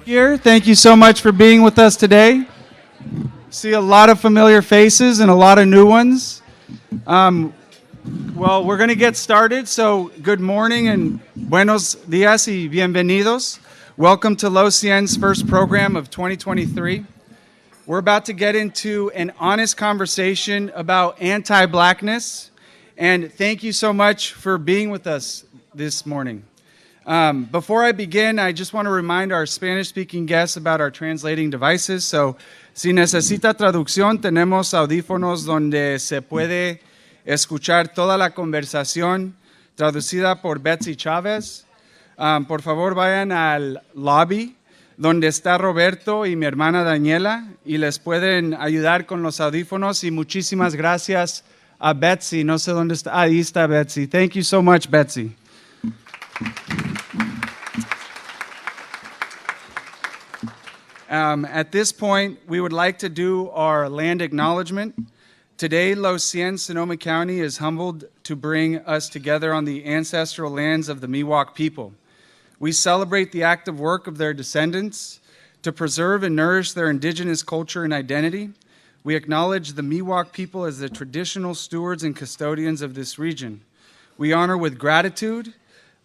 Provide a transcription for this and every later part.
Here, thank you so much for being with us today. See a lot of familiar faces and a lot of new ones. Well, we're going to get started, so good morning and buenos días y bienvenidos. Welcome to Cien's first program of 2023. We're about to get into an honest conversation about anti-Blackness, and thank you so much for being with us this morning. Before I begin, I just want to remind our Spanish-speaking guests about our translating devices. So, si necesita traducción, tenemos audífonos donde se puede escuchar toda la conversación traducida por Betsy Chávez. Por favor, vayan al lobby donde está Roberto y mi hermana Daniela y les pueden ayudar con los audífonos. Y muchísimas gracias a Betsy. No sé dónde está. Ahí está Betsy. Thank you so much, Betsy. At this point, we would like to do our land acknowledgement. Today, Cien, Sonoma County is humbled to bring us together on the ancestral lands of the Miwok people. We celebrate the active work of their descendants to preserve and nourish their indigenous culture and identity. We acknowledge the Miwok people as the traditional stewards and custodians of this region. We honor with gratitude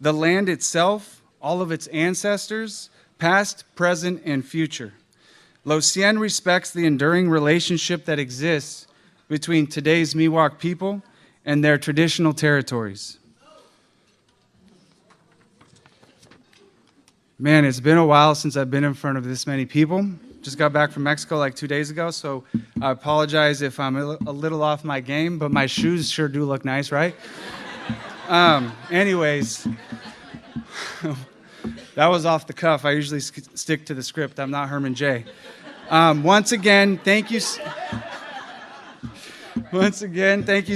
the land itself, all of its ancestors, past, present, and future. Cien respects the enduring relationship that exists between today's Miwok people and their traditional territories. Man, it's been a while since I've been in front of this many people. Just got back from Mexico like 2 days ago, so I apologize if I'm a little off my game, but my shoes sure do look nice, right? Anyways, that was off the cuff. I usually stick to the script. I'm not Herman J. Once again, thank you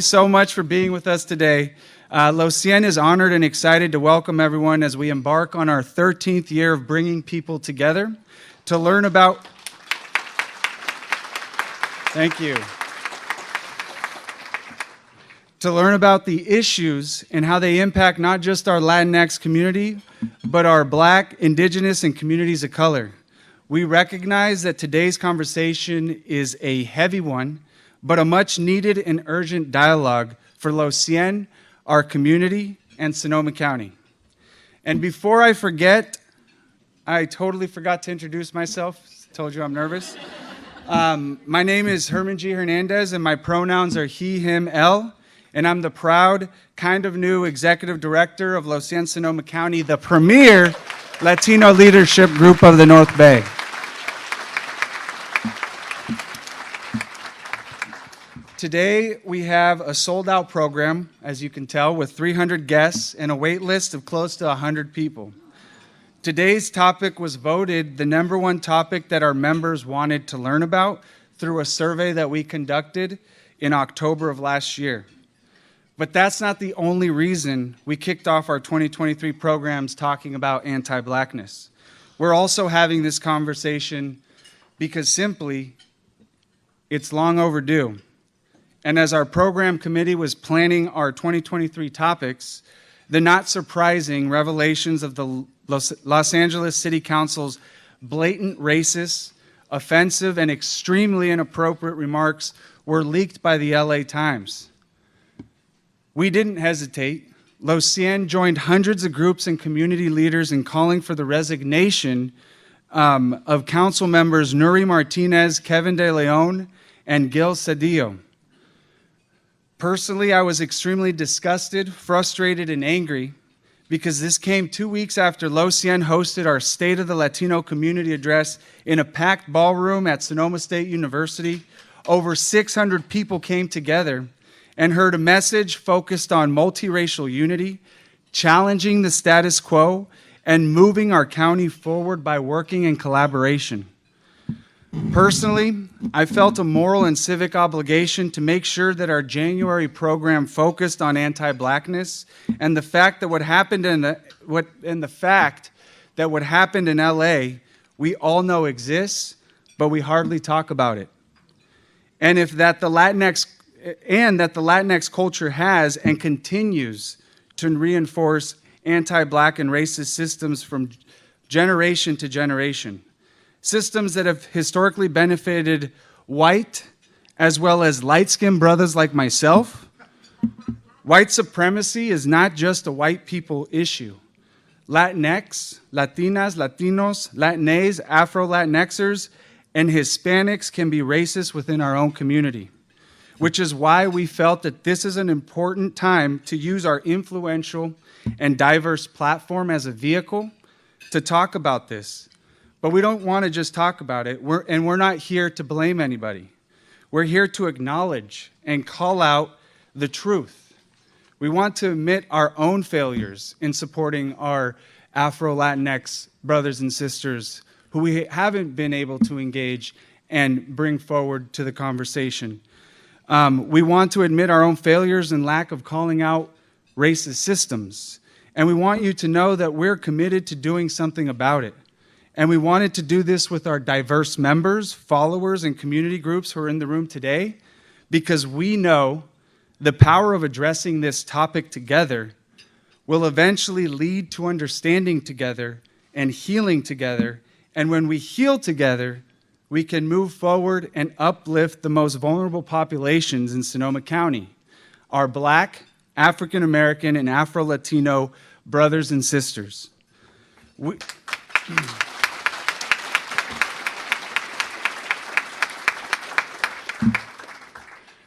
so much for being with us today. Cien is honored and excited to welcome everyone as we embark on our 13th year of bringing people together to learn about... Thank you. To learn about the issues and how they impact not just our Latinx community, but our Black, Indigenous, and communities of color. We recognize that today's conversation is a heavy one, but a much needed and urgent dialogue for Cien, our community, and Sonoma County. And before I forget, I totally forgot to introduce myself. Told you I'm nervous. My name is Herman G. Hernandez, and my pronouns are he, him, el. And I'm the proud, kind of new executive director of Cien, Sonoma County, the premier Latino leadership group of the North Bay. Today, we have a sold-out program, as you can tell, with 300 guests and a wait list of close to 100 people. Today's topic was voted the #1 topic that our members wanted to learn about through a survey that we conducted in October of last year. But that's not the only reason we kicked off our 2023 programs talking about anti-Blackness. We're also having this conversation because simply, it's long overdue. And as our program committee was planning our 2023 topics, the not surprising revelations of the Los Angeles City Council's blatant racist, offensive, and extremely inappropriate remarks were leaked by the LA Times. We didn't hesitate. Cien joined hundreds of groups and community leaders in calling for the resignation of council members Nuri Martinez, Kevin De Leon, and Gil Cedillo. Personally, I was extremely disgusted, frustrated, and angry because this came 2 weeks after Cien hosted our State of the Latino Community address in a packed ballroom at Sonoma State University. Over 600 people came together and heard a message focused on multiracial unity, challenging the status quo, and moving our county forward by working in collaboration. Personally, I felt a moral and civic obligation to make sure that our January program focused on anti-Blackness and the fact that what happened in LA we all know exists, but we hardly talk about it. And that the Latinx culture has and continues to reinforce anti-Black and racist systems from generation to generation. Systems that have historically benefited white as well as light-skinned brothers like myself. White supremacy is not just a white people issue. Latinx, Latinas, Latinos, Latinx, Afro-Latinxers, and Hispanics can be racist within our own community, which is why we felt that this is an important time to use our influential and diverse platform as a vehicle to talk about this. But we don't want to just talk about it, we're not here to blame anybody. We're here to acknowledge and call out the truth. We want to admit our own failures in supporting our Afro-Latinx brothers and sisters who we haven't been able to engage and bring forward to the conversation. We want to admit our own failures and lack of calling out racist systems. And we want you to know that we're committed to doing something about it. And we wanted to do this with our diverse members, followers, and community groups who are in the room today, because we know the power of addressing this topic together will eventually lead to understanding together and healing together. And when we heal together, we can move forward and uplift the most vulnerable populations in Sonoma County, our Black, African American, and Afro-Latino brothers and sisters.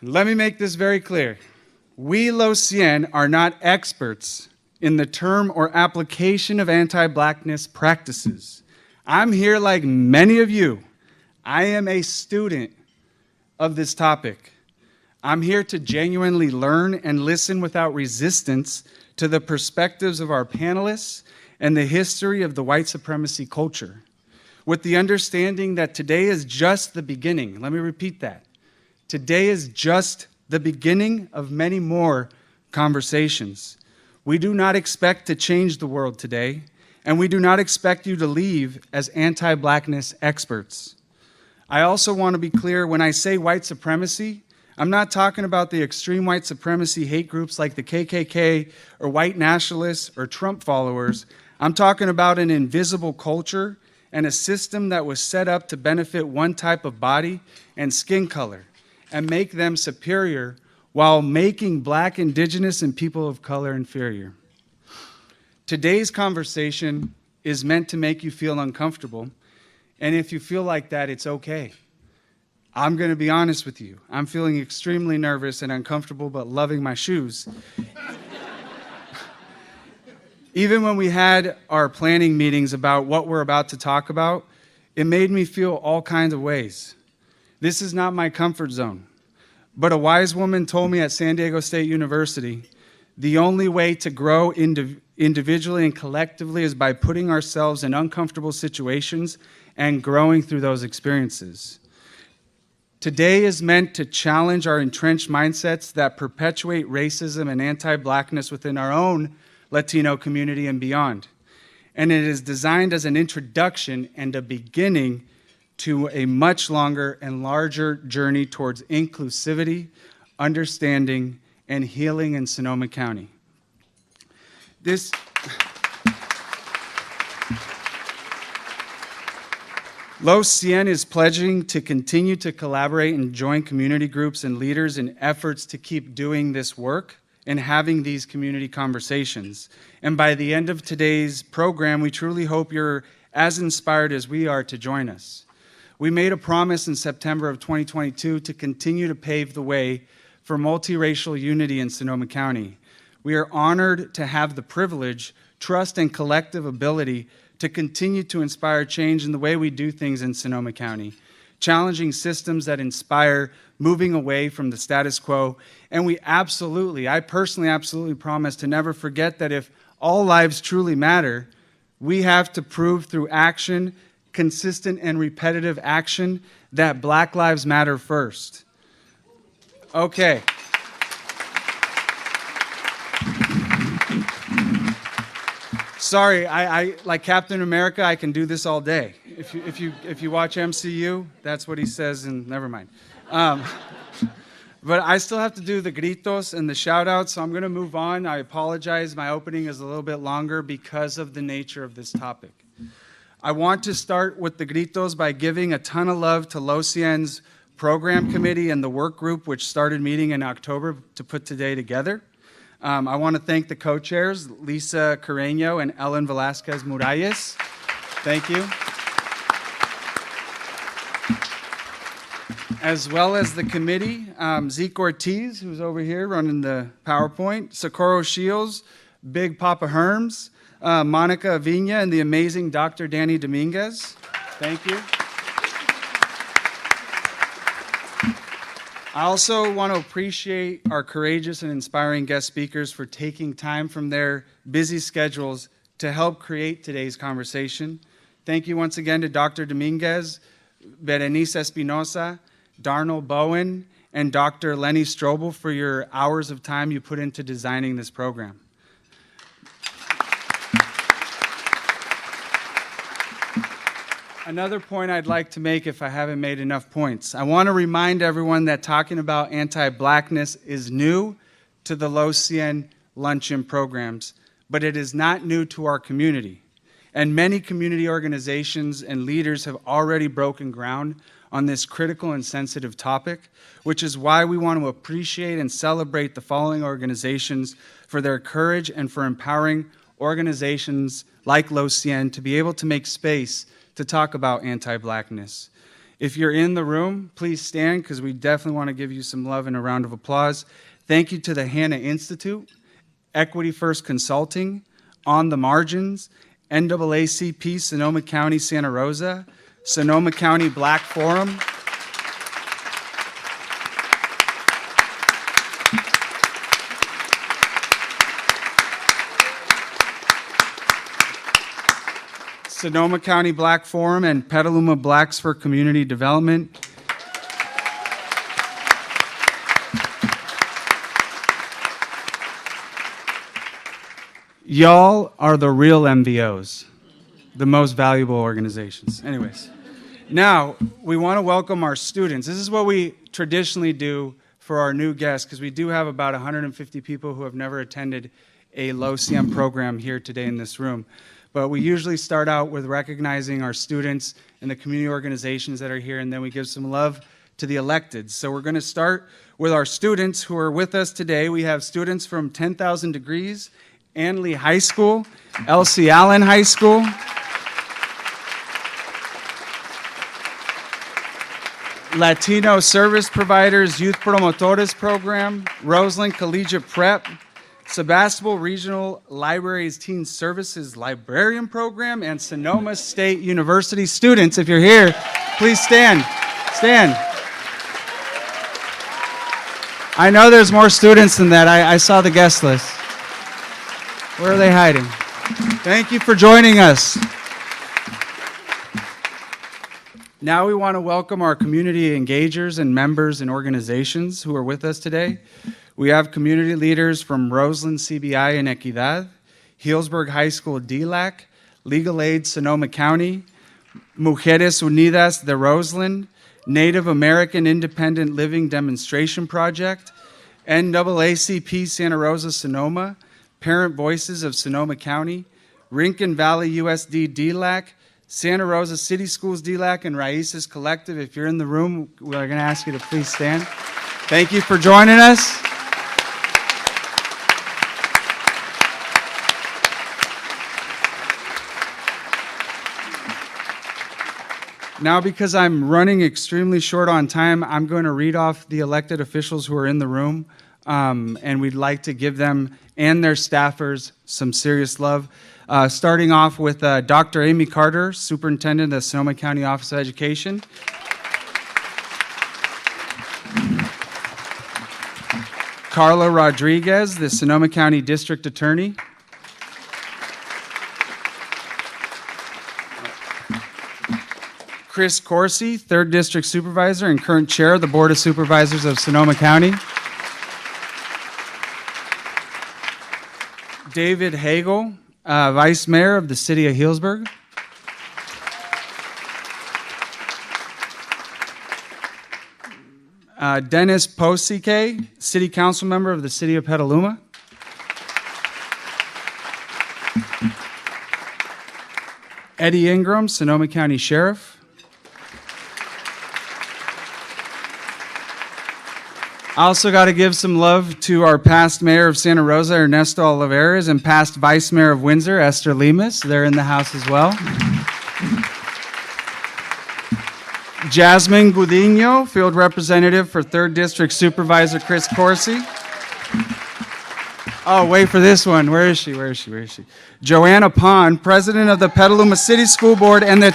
Let me make this very clear. We, Cien, are not experts in the term or application of anti-Blackness practices. I'm here like many of you. I am a student of this topic. I'm here to genuinely learn and listen without resistance to the perspectives of our panelists and the history of the white supremacy culture, with the understanding that today is just the beginning. Let me repeat that. Today is just the beginning of many more conversations. We do not expect to change the world today, and we do not expect you to leave as anti-Blackness experts. I also want to be clear, when I say white supremacy, I'm not talking about the extreme white supremacy hate groups like the KKK or white nationalists or Trump followers. I'm talking about an invisible culture and a system that was set up to benefit one type of body and skin color and make them superior while making Black, Indigenous, and people of color inferior. Today's conversation is meant to make you feel uncomfortable, and if you feel like that, it's okay. I'm going to be honest with you. I'm feeling extremely nervous and uncomfortable, but loving my shoes. Even when we had our planning meetings about what we're about to talk about, it made me feel all kinds of ways. This is not my comfort zone. But a wise woman told me at San Diego State University, the only way to grow individually and collectively is by putting ourselves in uncomfortable situations and growing through those experiences. Today is meant to challenge our entrenched mindsets that perpetuate racism and anti-Blackness within our own Latino community and beyond. And it is designed as an introduction and a beginning to a much longer and larger journey towards inclusivity, understanding, and healing in Sonoma County. Cien is pledging to continue to collaborate and join community groups and leaders in efforts to keep doing this work and having these community conversations. And by the end of today's program, we truly hope you're as inspired as we are to join us. We made a promise in September of 2022 to continue to pave the way for multiracial unity in Sonoma County. We are honored to have the privilege, trust, and collective ability to continue to inspire change in the way we do things in Sonoma County, challenging systems that inspire moving away from the status quo. And I personally absolutely promise to never forget that if all lives truly matter, we have to prove through action, consistent and repetitive action, that Black lives matter first. Okay. Sorry, I like Captain America, I can do this all day. If you watch MCU, that's what he says, and never mind. But I still have to do the gritos and the shout-outs, so I'm going to move on. I apologize. My opening is a little bit longer because of the nature of this topic. I want to start with the gritos by giving a ton of love to Cien's program committee and the work group, which started meeting in October to put today together. I want to thank the co-chairs, Lisa Carreño and Ellen Velazquez Muralles. Thank you. As well as the committee, Zeke Ortiz, who's over here running the PowerPoint, Socorro Shields, Big Papa Herms, Monica Avina, and the amazing Dr. Danny Dominguez. Thank you. I also want to appreciate our courageous and inspiring guest speakers for taking time from their busy schedules to help create today's conversation. Thank you once again to Dr. Dominguez, Berenice Espinosa, Darnell Bowen, and Dr. Leny Strobel for your hours of time you put into designing this program. Another point I'd like to make, if I haven't made enough points, I want to remind everyone that talking about anti-blackness is new to the Cien luncheon programs, but it is not new to our community. And many community organizations and leaders have already broken ground on this critical and sensitive topic, which is why we want to appreciate and celebrate the following organizations for their courage and for empowering organizations like Cien to be able to make space to talk about anti-blackness. If you're in the room, please stand, because we definitely want to give you some love and a round of applause. Thank you to the Hannah Institute, Equity First Consulting, On the Margins, NAACP Sonoma County Santa Rosa, Sonoma County Black Forum, Sonoma County Black Forum, and Petaluma Blacks for Community Development. Y'all are the real MVOs, the most valuable organizations. Anyways, now we want to welcome our students. This is what we traditionally do for our new guests, because we do have about 150 people who have never attended a Cien program here today in this room. But we usually start out with recognizing our students and the community organizations that are here, and then we give some love to the electeds. So we're going to start with our students who are with us today. We have students from 10,000 Degrees, Anley High School, Elsie Allen High School, Latino Service Providers Youth Promotores Program, Roseland Collegiate Prep, Sebastopol Regional Libraries Teen Services Librarian Program, and Sonoma State University students. If you're here, please stand. Stand. I know there's more students than that. I saw the guest list. Where are they hiding? Thank you for joining us. Now we want to welcome our community engagers and members and organizations who are with us today. We have community leaders from Roseland CBI and Equidad, Healdsburg High School DLAC, Legal Aid Sonoma County, Mujeres Unidas de Roseland, Native American Independent Living Demonstration Project, NAACP Santa Rosa Sonoma, Parent Voices of Sonoma County, Rincon Valley USD DLAC, Santa Rosa City Schools DLAC, and Raíces Collective. If you're in the room, we're going to ask you to please stand. Thank you for joining us. Now, because I'm running extremely short on time, I'm going to read off the elected officials who are in the room, and we'd like to give them and their staffers some serious love. Starting off with Dr. Amy Carter, Superintendent of the Sonoma County Office of Education. Carla Rodriguez, the Sonoma County District Attorney. Chris Corsi, 3rd District Supervisor and current Chair of the Board of Supervisors of Sonoma County. David Hagel, Vice Mayor of the City of Healdsburg. Dennis Posike, City Council Member of the City of Petaluma. Eddie Ingram, Sonoma County Sheriff. I also got to give some love to our past mayor of Santa Rosa, Ernesto Olivares, and past vice mayor of Windsor, Esther Lemus. They're in the house as well. Jasmine Gudinho, field representative for 3rd District Supervisor Chris Corsi. Oh, wait for this one. Where is she? Joanna Pond, president of the Petaluma City School Board and the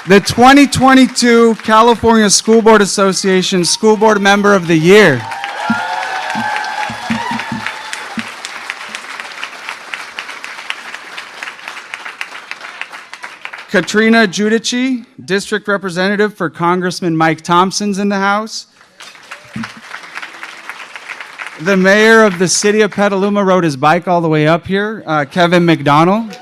2022 California School Board Association School Board Member of the Year. Katrina Giudici, District Representative for Congressman Mike Thompson's in the House. The mayor of the city of Petaluma rode his bike all the way up here, Kevin McDonald.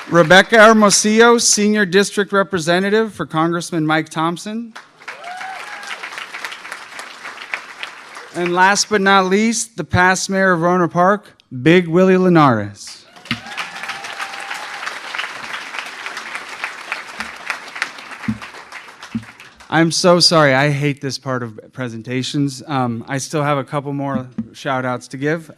Rebecca Hermosillo, Senior District Representative for Congressman Mike Thompson. And last but not least, the past mayor of Rohnert Park, Big Willie Linares. I'm so sorry. I hate this part of presentations. I still have a couple more shout outs to give.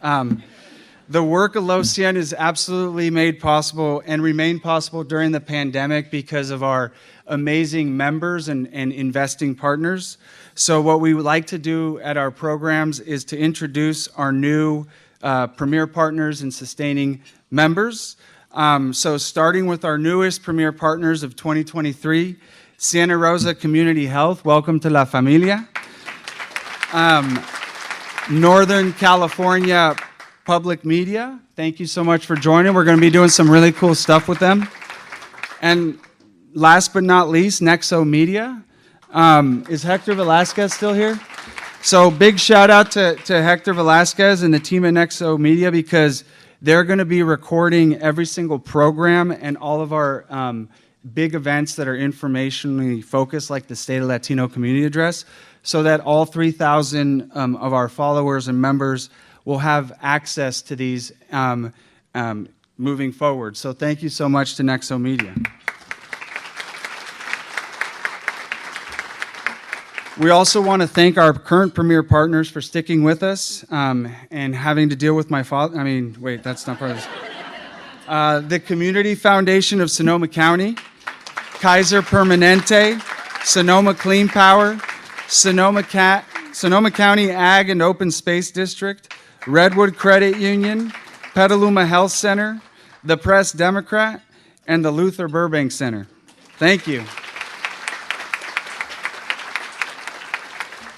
The work of Cien is absolutely made possible and remained possible during the pandemic because of our amazing members and investing partners. So what we would like to do at our programs is to introduce our new premier partners and sustaining members. So starting with our newest premier partners of 2023, Santa Rosa Community Health, welcome to La Familia. Northern California Public Media, thank you so much for joining. We're going to be doing some really cool stuff with them. And last but not least, Nexo Media. Is Hector Velazquez still here? So big shout out to Hector Velazquez and the team at Nexo Media because they're going to be recording every single program and all of our big events that are informationally focused, like the State of Latino Community Address, so that all 3,000 of our followers and members will have access to these moving forward. So thank you so much to Nexo Media. We also want to thank our current premier partners for sticking with us and having to deal with my father. I mean, wait, that's not part of this. The Community Foundation of Sonoma County, Kaiser Permanente, Sonoma Clean Power, Sonoma County Ag and Open Space District, Redwood Credit Union, Petaluma Health Center, the Press Democrat, and the Luther Burbank Center. Thank you.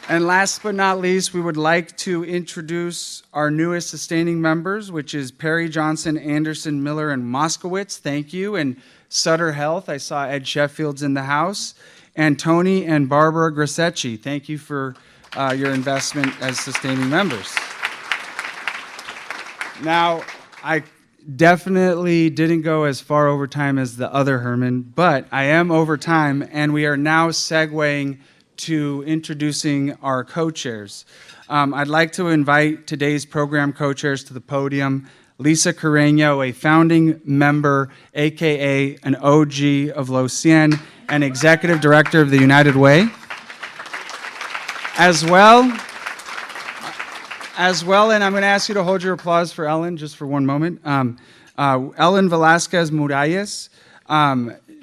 And last but not least, we would like to introduce our newest sustaining members, which is Perry Johnson, Anderson, Miller, and Moskowitz. Thank you. And Sutter Health, I saw Ed Sheffield's in the house. And Tony and Barbara Grasecci, thank you for your investment as sustaining members. Now, I definitely didn't go as far over time as the other Herman, but I am over time, and we are now segueing to introducing our co-chairs. I'd like to invite today's program co-chairs to the podium. Lisa Carreño, a founding member, AKA an OG of Cien, and executive director of the United Way. As well, and I'm going to ask you to hold your applause for Ellen just for one moment. Ellen Velazquez Muralles.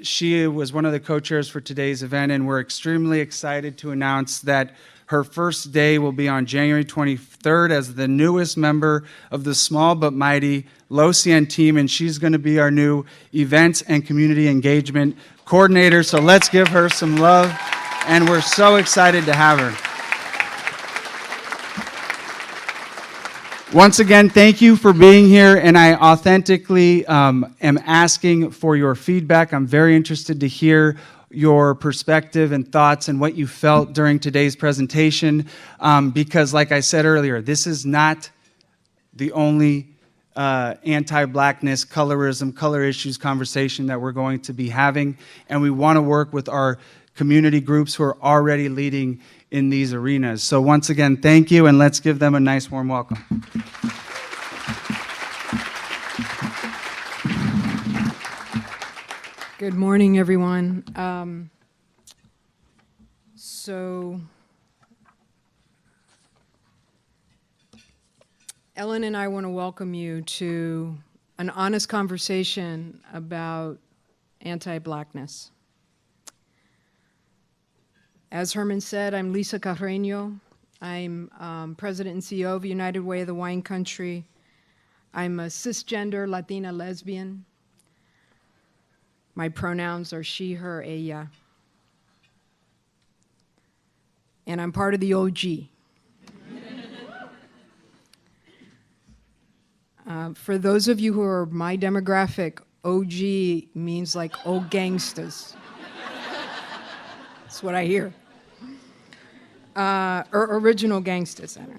She was one of the co-chairs for today's event, and we're extremely excited to announce that her first day will be on January 23rd as the newest member of the small but mighty Cien team, and she's going to be our new events and community engagement coordinator. So let's give her some love, and we're so excited to have her. Once again, thank you for being here, and I authentically am asking for your feedback. I'm very interested to hear your perspective and thoughts and what you felt during today's presentation, because like I said earlier, this is not the only anti-Blackness, colorism, color issues conversation that we're going to be having. And we want to work with our community groups who are already leading in these arenas. So once again, thank you, and let's give them a nice warm welcome. Good morning, everyone. So Ellen and I want to welcome you to an honest conversation about anti-Blackness. As Herman said, I'm Lisa Carreño. I'm President and CEO of United Way of the Wine Country. I'm a cisgender Latina lesbian. My pronouns are she, her, ella. And I'm part of the OG. For those of you who are my demographic, OG means like old gangsters. That's what I hear. Or original gangsters, I don't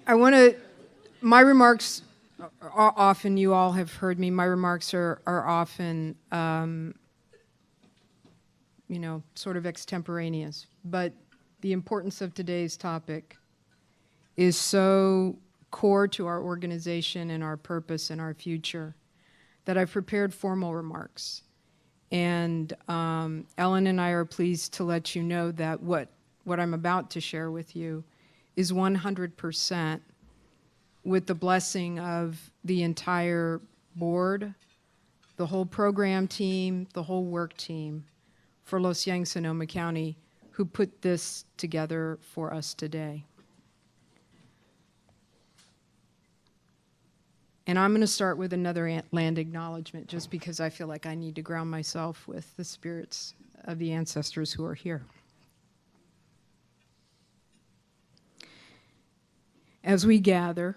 know. My remarks are often, you all have heard me, my remarks are often, sort of extemporaneous. But the importance of today's topic is so core to our organization and our purpose and our future that I've prepared formal remarks. And Ellen and I are pleased to let you know that what I'm about to share with you is 100% with the blessing of the entire board, the whole program team, the whole work team for Los Cien, Sonoma County, who put this together for us today. And I'm going to start with another land acknowledgement, just because I feel like I need to ground myself with the spirits of the ancestors who are here. As we gather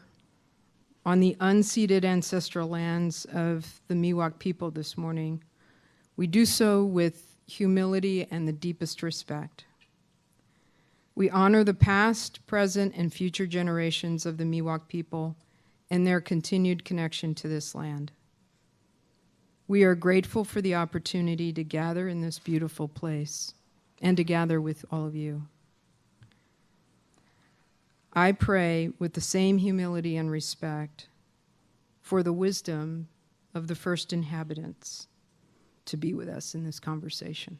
on the unceded ancestral lands of the Miwok people this morning, we do so with humility and the deepest respect. We honor the past, present, and future generations of the Miwok people and their continued connection to this land. We are grateful for the opportunity to gather in this beautiful place and to gather with all of you. I pray with the same humility and respect for the wisdom of the first inhabitants to be with us in this conversation.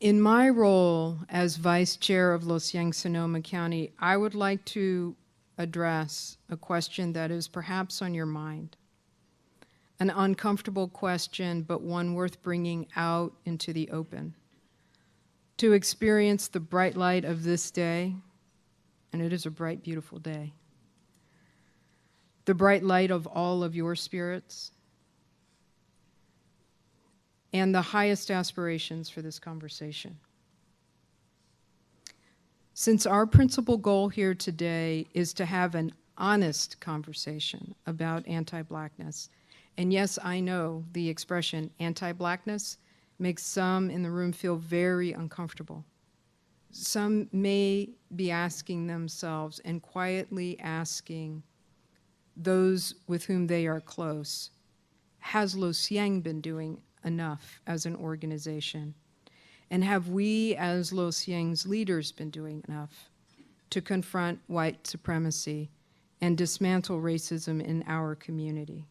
In my role as Vice Chair of Los Cien, Sonoma County, I would like to address a question that is perhaps on your mind. An uncomfortable question, but one worth bringing out into the open. To experience the bright light of this day, and it is a bright, beautiful day. The bright light of all of your spirits, and the highest aspirations for this conversation. Since our principal goal here today is to have an honest conversation about anti-Blackness, and yes, I know the expression anti-Blackness makes some in the room feel very uncomfortable. Some may be asking themselves and quietly asking those with whom they are close, has Los Cien been doing enough as an organization? And have we as Los Cien's leaders been doing enough to confront white supremacy and dismantle racism in our community?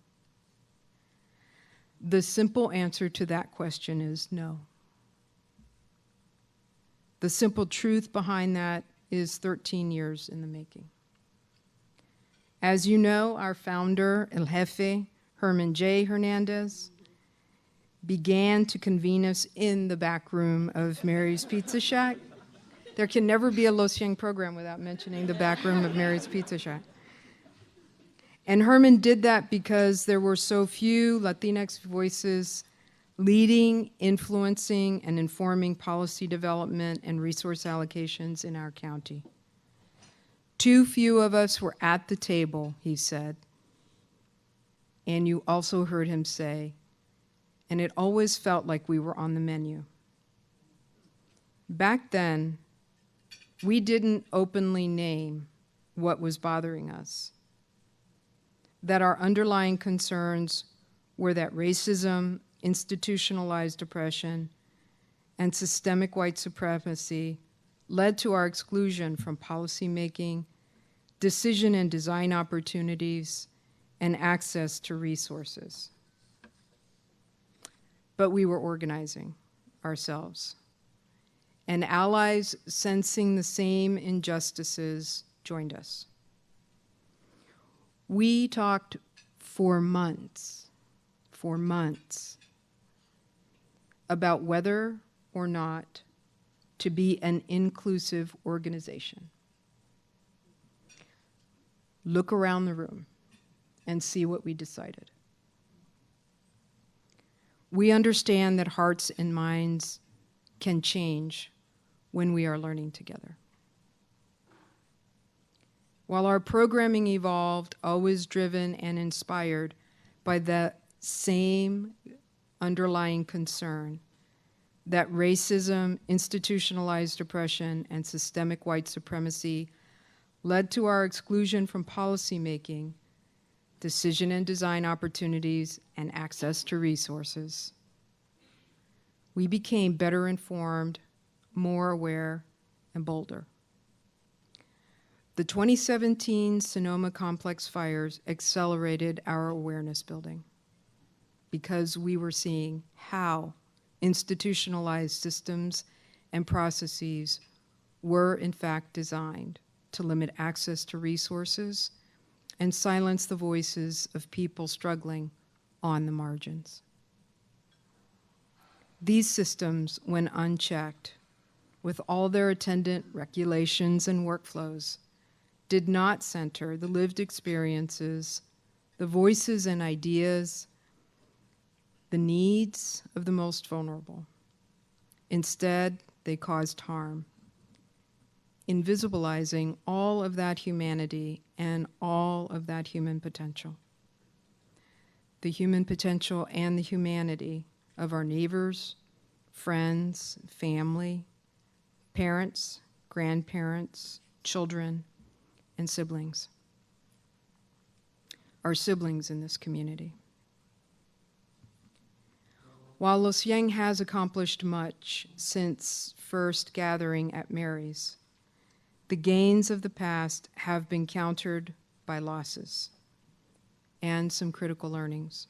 The simple answer to that question is no. The simple truth behind that is 13 years in the making. As you know, our founder, El Jefe, Herman J. Hernandez, began to convene us in the back room of Mary's Pizza Shack. There can never be a Los Cien program without mentioning the back room of Mary's Pizza Shack. And Herman did that because there were so few Latinx voices leading, influencing, and informing policy development and resource allocations in our county. Too few of us were at the table, he said. And you also heard him say, and it always felt like we were on the menu. Back then, we didn't openly name what was bothering us, that our underlying concerns were that racism, institutionalized oppression, and systemic white supremacy led to our exclusion from policymaking, decision and design opportunities, and access to resources. But we were organizing ourselves, and allies sensing the same injustices joined us. We talked for months about whether or not to be an inclusive organization. Look around the room and see what we decided. We understand that hearts and minds can change when we are learning together. While our programming evolved, always driven and inspired by the same underlying concern that racism, institutionalized oppression, and systemic white supremacy led to our exclusion from policymaking, decision and design opportunities, and access to resources. We became better informed, more aware, and bolder. The 2017 Sonoma complex fires accelerated our awareness building because we were seeing how institutionalized systems and processes were in fact designed to limit access to resources and silence the voices of people struggling on the margins. These systems, when unchecked, with all their attendant regulations and workflows, did not center the lived experiences, the voices and ideas, the needs of the most vulnerable. Instead, they caused harm, invisibilizing all of that humanity and all of that human potential. The human potential and the humanity of our neighbors, friends, family, parents, grandparents, children, and siblings. Our siblings in this community. While Cien has accomplished much since first gathering at Mary's, the gains of the past have been countered by losses and some critical learnings.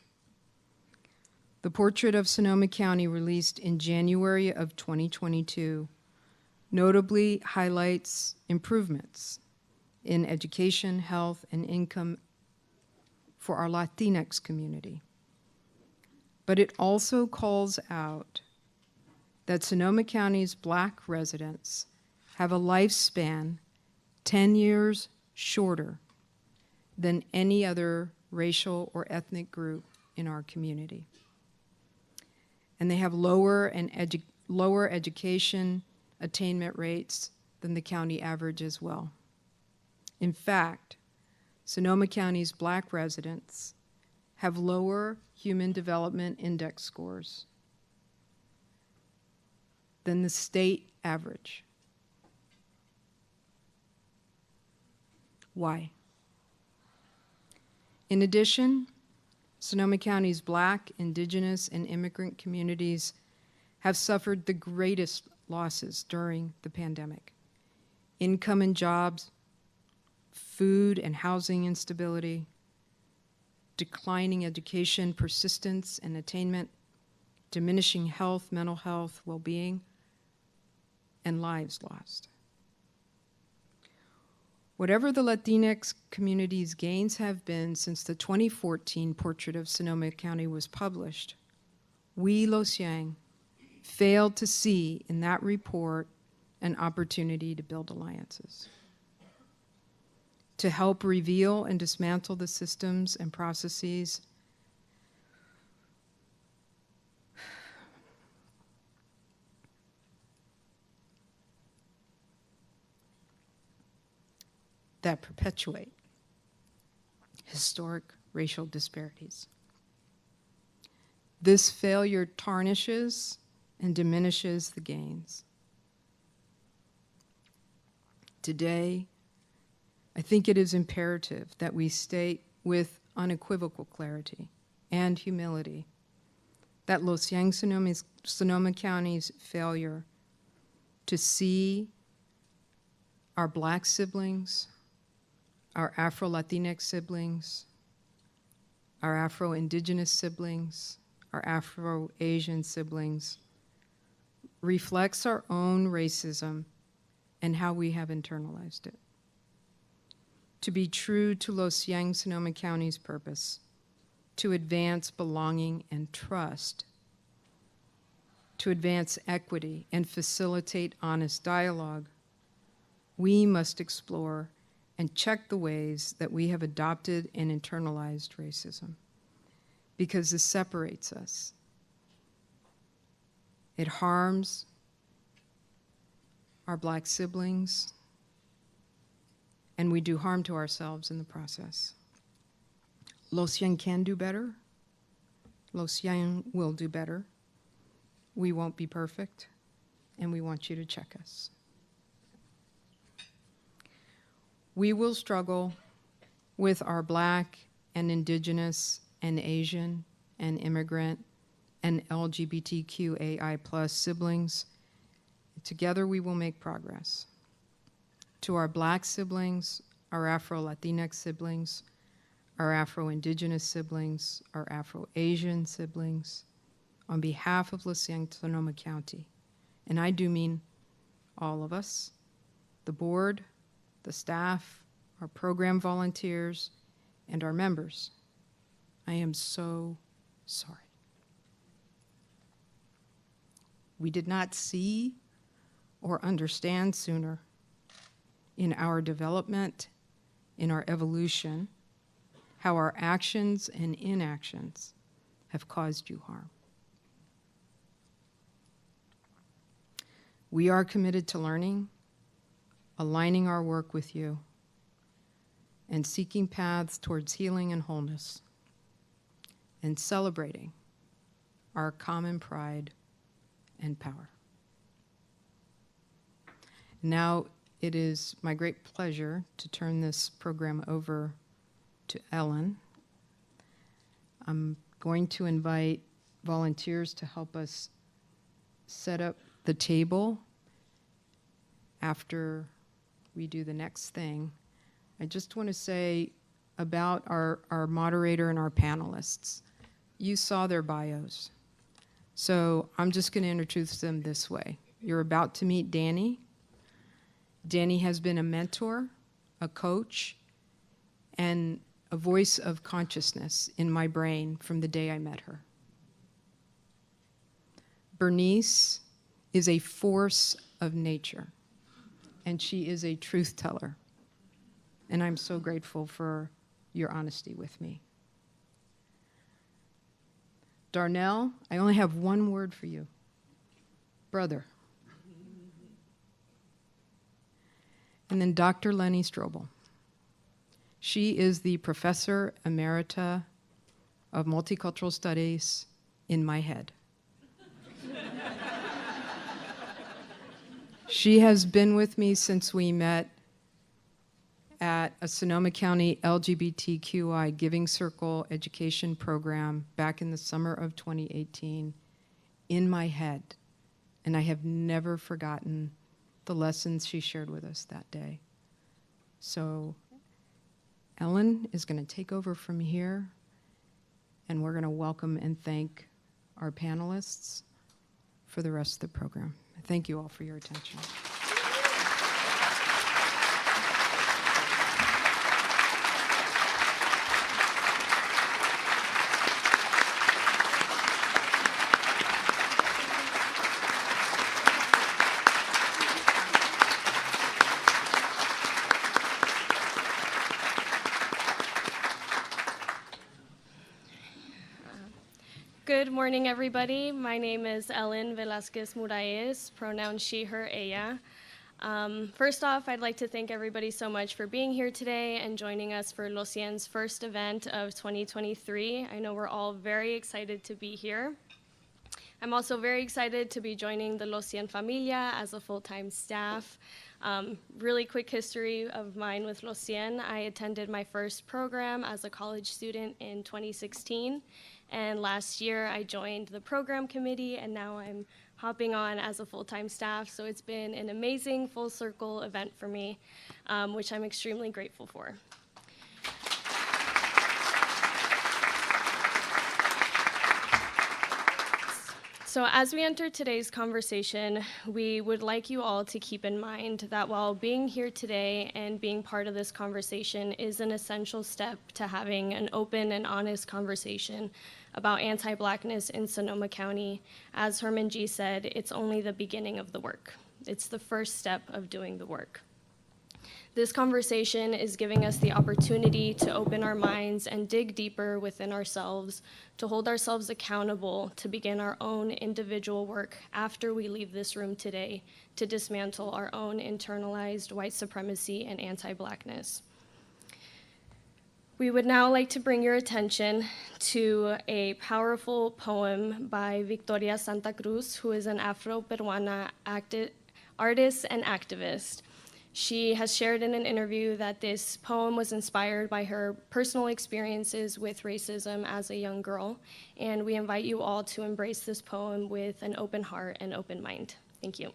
The portrait of Sonoma County, released in January of 2022, notably highlights improvements in education, health, and income for our Latinx community. But it also calls out that Sonoma County's Black residents have a lifespan 10 years shorter than any other racial or ethnic group in our community. And they have lower education attainment rates than the county average as well. In fact, Sonoma County's Black residents have lower Human Development Index scores than the state average. Why? In addition, Sonoma County's Black, Indigenous, and immigrant communities have suffered the greatest losses during the pandemic. Income and jobs, food and housing instability, declining education persistence and attainment, diminishing health, mental health, well-being, and lives lost. Whatever the Latinx community's gains have been since the 2014 Portrait of Sonoma County was published, we, Cien, failed to see in that report an opportunity to build alliances, to help reveal and dismantle the systems and processes that perpetuate historic racial disparities. This failure tarnishes and diminishes the gains Today, I think it is imperative that we state with unequivocal clarity and humility that Los Cien Sonoma County's failure to see our Black siblings, our Afro-Latinx siblings, our Afro-Indigenous siblings, our Afro-Asian siblings, reflects our own racism and how we have internalized it. To be true to Los Cien Sonoma County's purpose, to advance belonging and trust, to advance equity and facilitate honest dialogue, we must explore and check the ways that we have adopted and internalized racism, because this separates us. It harms our Black siblings, and we do harm to ourselves in the process. Los Cien can do better. Los Cien will do better. We won't be perfect, and we want you to check us. We will struggle with our Black and Indigenous and Asian and immigrant and LGBTQAI+ siblings. Together we will make progress. To our Black siblings, our Afro-Latinx siblings, our Afro-Indigenous siblings, our Afro-Asian siblings, on behalf of Los Cien Sonoma County, and I do mean all of us, the board, the staff, our program volunteers, and our members, I am so sorry. We did not see or understand sooner in our development, in our evolution, how our actions and inactions have caused you harm. We are committed to learning, aligning our work with you, and seeking paths towards healing and wholeness, and celebrating our common pride and power. Now it is my great pleasure to turn this program over to Ellen. I'm going to invite volunteers to help us set up the table after we do the next thing. I just want to say about our moderator and our panelists. You saw their bios. So I'm just going to introduce them this way. You're about to meet Dani. Dani has been a mentor, a coach, and a voice of consciousness in my brain from the day I met her. Bernice is a force of nature, and she is a truth teller. And I'm so grateful for your honesty with me. Darnell, I only have one word for you. Brother. And then Dr. Leny Strobel. She is the Professor Emerita of Multicultural Studies in my head. She has been with me since we met at a Sonoma County LGBTQI Giving Circle education program back in the summer of 2018 in my head. And I have never forgotten the lessons she shared with us that day. So Ellen is going to take over from here, and we're going to welcome and thank our panelists for the rest of the program. Thank you all for your attention. Good morning, everybody. My name is Ellen Velazquez Muralles, pronouns she, her, ella. First off, I'd like to thank everybody so much for being here today and joining us for Los Cien's first event of 2023. I know we're all very excited to be here. I'm also very excited to be joining the Los Cien Familia as a full-time staff. Really quick history of mine with Los Cien. I attended my first program as a college student in 2016, and last year I joined the program committee, and now I'm hopping on as a full-time staff, so it's been an amazing full circle event for me, which I'm extremely grateful for. So as we enter today's conversation, we would like you all to keep in mind that while being here today and being part of this conversation is an essential step to having an open and honest conversation about anti-Blackness in Sonoma County, as Herman G. said, it's only the beginning of the work. It's the first step of doing the work. This conversation is giving us the opportunity to open our minds and dig deeper within ourselves, to hold ourselves accountable, to begin our own individual work after we leave this room today, to dismantle our own internalized white supremacy and anti-Blackness. We would now like to bring your attention to a powerful poem by Victoria Santa Cruz, who is an Afro-Peruana artist and activist. She has shared in an interview that this poem was inspired by her personal experiences with racism as a young girl, and we invite you all to embrace this poem with an open heart and open mind. Thank you.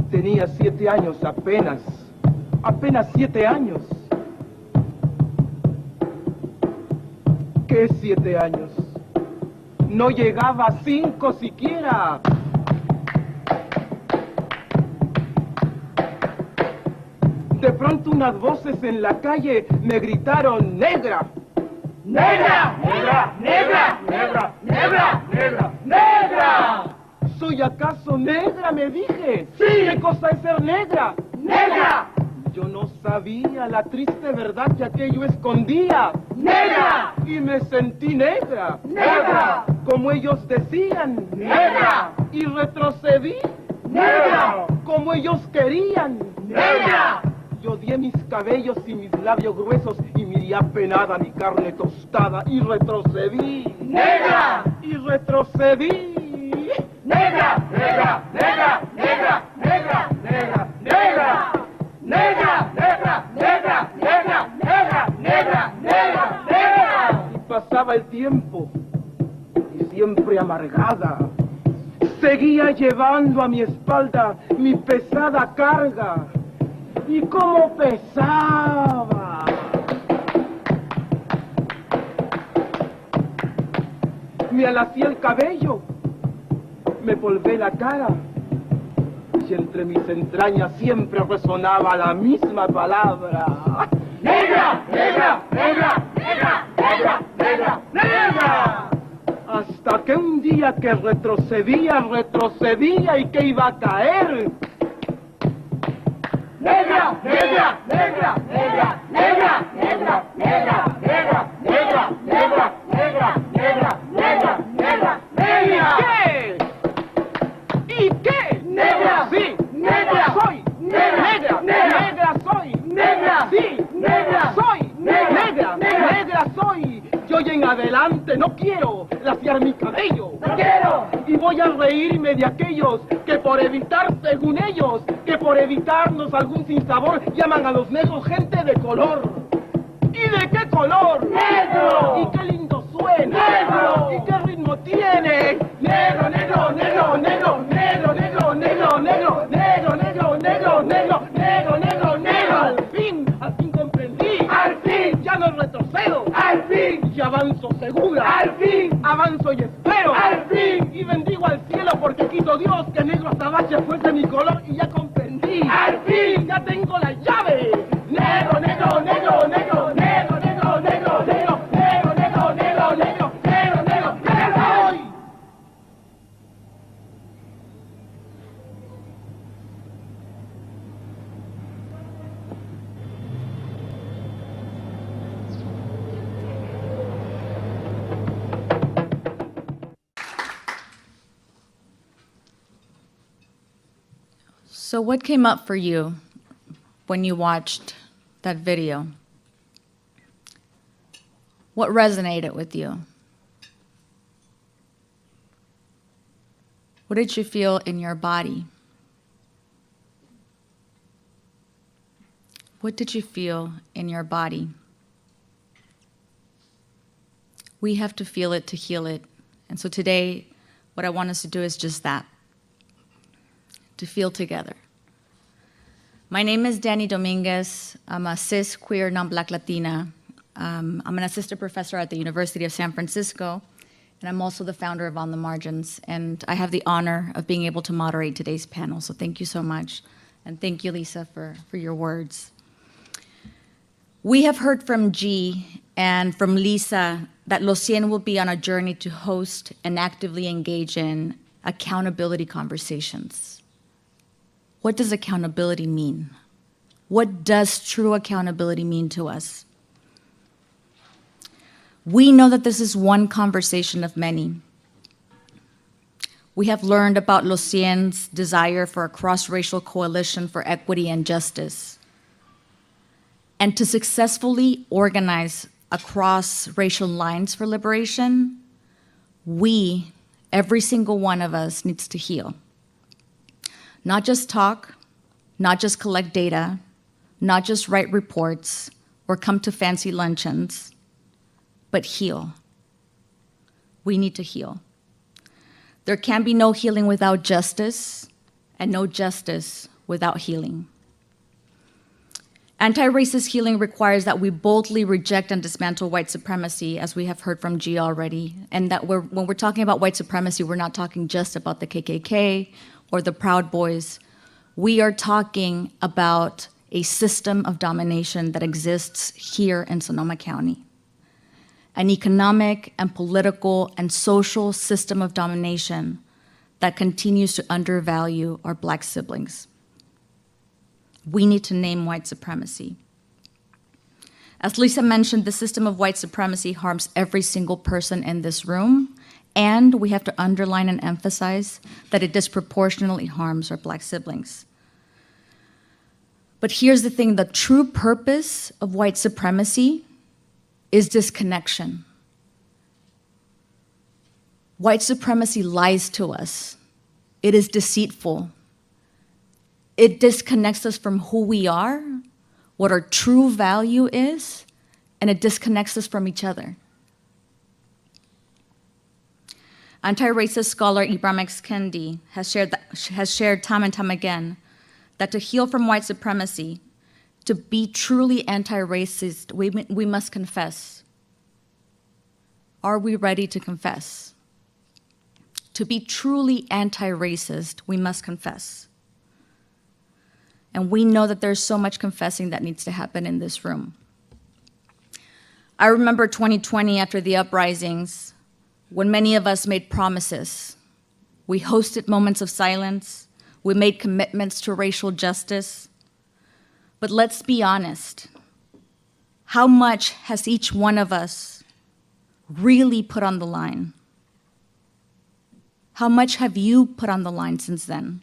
Tenía 7 años apenas 7 años. ¿Qué 7 años? No llegaba a 5 siquiera. De pronto unas voces en la calle me gritaron: ¡Negra! ¡Negra! ¡Negra! ¡Negra! ¡Negra! ¡Negra! ¡Negra! ¡Negra! ¿Soy acaso negra?, me dije. ¡Sí! ¿Qué cosa es ser negra? ¡Negra! Yo no sabía la triste verdad que aquello escondía. ¡Negra! Y me sentí negra. ¡Negra! Como ellos decían. ¡Negra! Y retrocedí. ¡Negra! Como ellos querían. ¡Negra! Yo odié mis cabellos y mis labios gruesos y miré apenada mi carne tostada y retrocedí. ¡Negra! Y retrocedí. ¡Negra! ¡Negra! ¡Negra! ¡Negra! ¡Negra! ¡Negra! ¡Negra! ¡Negra! ¡Negra! ¡Negra! ¡Negra! ¡Negra! ¡Negra! ¡Negra! ¡Negra! Y pasaba el tiempo y siempre amargada seguía llevando a mi espalda mi pesada carga. ¿Y cómo pesaba? Me alacé el cabello, me polvé la cara, y entre mis entrañas siempre resonaba la misma palabra: ¡Negra! ¡Negra! ¡Negra! ¡Negra! ¡Negra! ¡Negra! ¡Negra! Hasta que un día que retrocedía y que iba a caer. ¡Negra! ¡Negra! ¡Negra! ¡Negra! ¡Negra! ¡Negra! ¡Negra! ¡Negra! ¡Negra! ¡Negra! ¡Negra! ¡Negra! ¡Negra! ¡Negra! ¡Negra! ¿Qué? ¿Y qué? ¡Negra! ¡Sí! ¡Negra! ¡Soy! ¡Negra! ¡Negra! ¡Negra soy! ¡Negra! ¡Sí! ¡Negra! ¡Soy! ¡Negra! ¡Negra soy! Yo hoy en adelante no quiero laciar mi cabello. ¡No quiero! Y voy a reírme de aquellos que por evitar, según ellos, que por evitarnos algún sinsabor llaman a los negros gente de color. ¿Y de qué color? ¡Negro! ¿Y qué lindo suena? ¡Negro! ¿Y qué ritmo tiene? ¡Negro, negro, negro, negro, negro, negro, negro, negro, negro, negro, negro, negro, negro, negro, negro! Al fin comprendí. ¡Al fin! Ya no retrocedo. ¡Al fin! Y avanzo segura. ¡Al fin! Avanzo y espero. ¡Al fin! Y bendigo al cielo porque quito Dios que negro azabache fuese mi color y ya comprendí. ¡Al fin! Ya tengo la llave. Negro, negro, negro, negro, negro, negro, negro, negro, negro, negro, negro, negro, negro, negro, negro. So what came up for you when you watched that video? What resonated with you? What did you feel in your body? What did you feel in your body? We have to feel it to heal it. And so today, what I want us to do is just that, to feel together. My name is Dominguez. I'm a cis, queer, non-Black Latina. I'm an assistant professor at the University of San Francisco, and I'm also the founder of On the Margins, and I have the honor of being able to moderate today's panel, so thank you so much. And thank you, Lisa, for your words. We have heard from G and from Lisa that Cien will be on a journey to host and actively engage in accountability conversations. What does accountability mean? What does true accountability mean to us? We know that this is one conversation of many. We have learned about Cien's desire for a cross-racial coalition for equity and justice, and to successfully organize across racial lines for liberation, we, every single one of us, needs to heal. Not just talk, not just collect data, not just write reports or come to fancy luncheons, but heal. We need to heal. There can be no healing without justice, and no justice without healing. Anti-racist healing requires that we boldly reject and dismantle white supremacy, as we have heard from G already, and that when we're talking about white supremacy, we're not talking just about the KKK or the Proud Boys. We are talking about a system of domination that exists here in Sonoma County. An economic and political and social system of domination that continues to undervalue our Black siblings. We need to name white supremacy. As Lisa mentioned, the system of white supremacy harms every single person in this room, and we have to underline and emphasize that it disproportionately harms our Black siblings. But here's the thing, the true purpose of white supremacy is disconnection. White supremacy lies to us. It is deceitful. It disconnects us from who we are, what our true value is, and it disconnects us from each other. Anti-racist scholar Ibram X. Kendi has shared time and time again that to heal from white supremacy, to be truly anti-racist, we must confess. Are we ready to confess? To be truly anti-racist, we must confess. And we know that there's so much confessing that needs to happen in this room. I remember 2020 after the uprisings, when many of us made promises. We hosted moments of silence. We made commitments to racial justice. But let's be honest. How much has each one of us really put on the line? How much have you put on the line since then?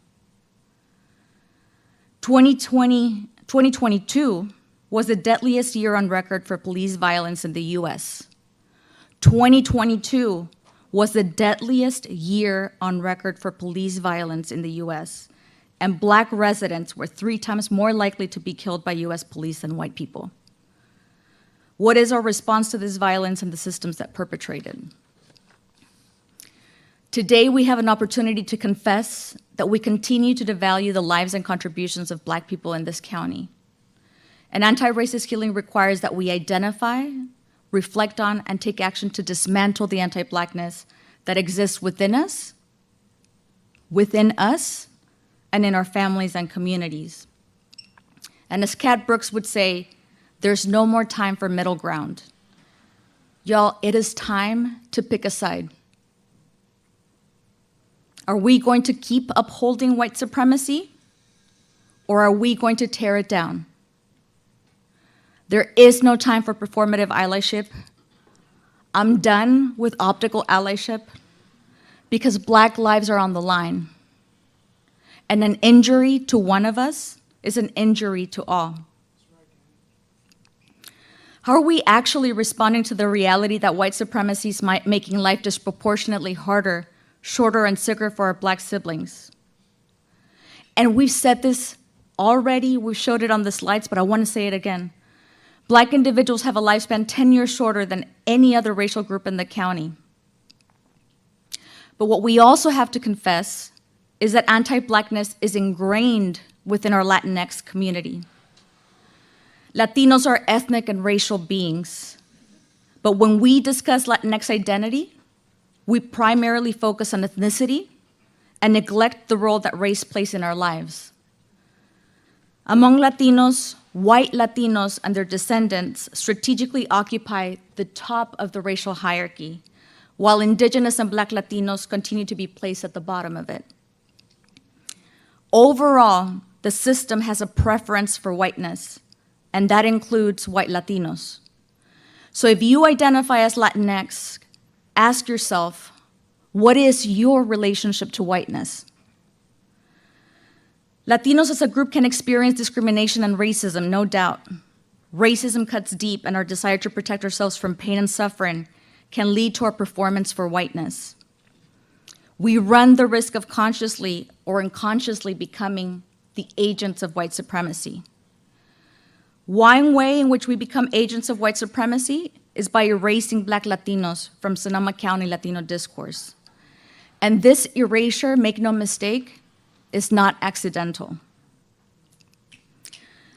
2022 was the deadliest year on record for police violence in the US. 2022 was the deadliest year on record for police violence in the US, and Black residents were 3 times more likely to be killed by US police than white people. What is our response to this violence and the systems that perpetrated? Today, we have an opportunity to confess that we continue to devalue the lives and contributions of Black people in this county. And anti-racist healing requires that we identify, reflect on, and take action to dismantle the anti-Blackness that exists within us, and in our families and communities. And as Cat Brooks would say, there's no more time for middle ground. Y'all, it is time to pick a side. Are we going to keep upholding white supremacy, or are we going to tear it down? There is no time for performative allyship. I'm done with optical allyship because Black lives are on the line. and an injury to one of us is an injury to all. How are we actually responding to the reality that white supremacy is making life disproportionately harder, shorter, and sicker for our Black siblings? And we've said this already, we showed it on the slides, but I want to say it again. Black individuals have a lifespan 10 years shorter than any other racial group in the county. But what we also have to confess is that anti-Blackness is ingrained within our Latinx community. Latinos are ethnic and racial beings, but when we discuss Latinx identity, we primarily focus on ethnicity and neglect the role that race plays in our lives. Among Latinos, white Latinos and their descendants strategically occupy the top of the racial hierarchy, while Indigenous and Black Latinos continue to be placed at the bottom of it. Overall, the system has a preference for whiteness, and that includes white Latinos. So if you identify as Latinx, ask yourself, what is your relationship to whiteness? Latinos as a group can experience discrimination and racism, no doubt. Racism cuts deep, and our desire to protect ourselves from pain and suffering can lead to our performance for whiteness. We run the risk of consciously or unconsciously becoming the agents of white supremacy. One way in which we become agents of white supremacy is by erasing Black Latinos from Sonoma County Latino discourse. And this erasure, make no mistake, is not accidental.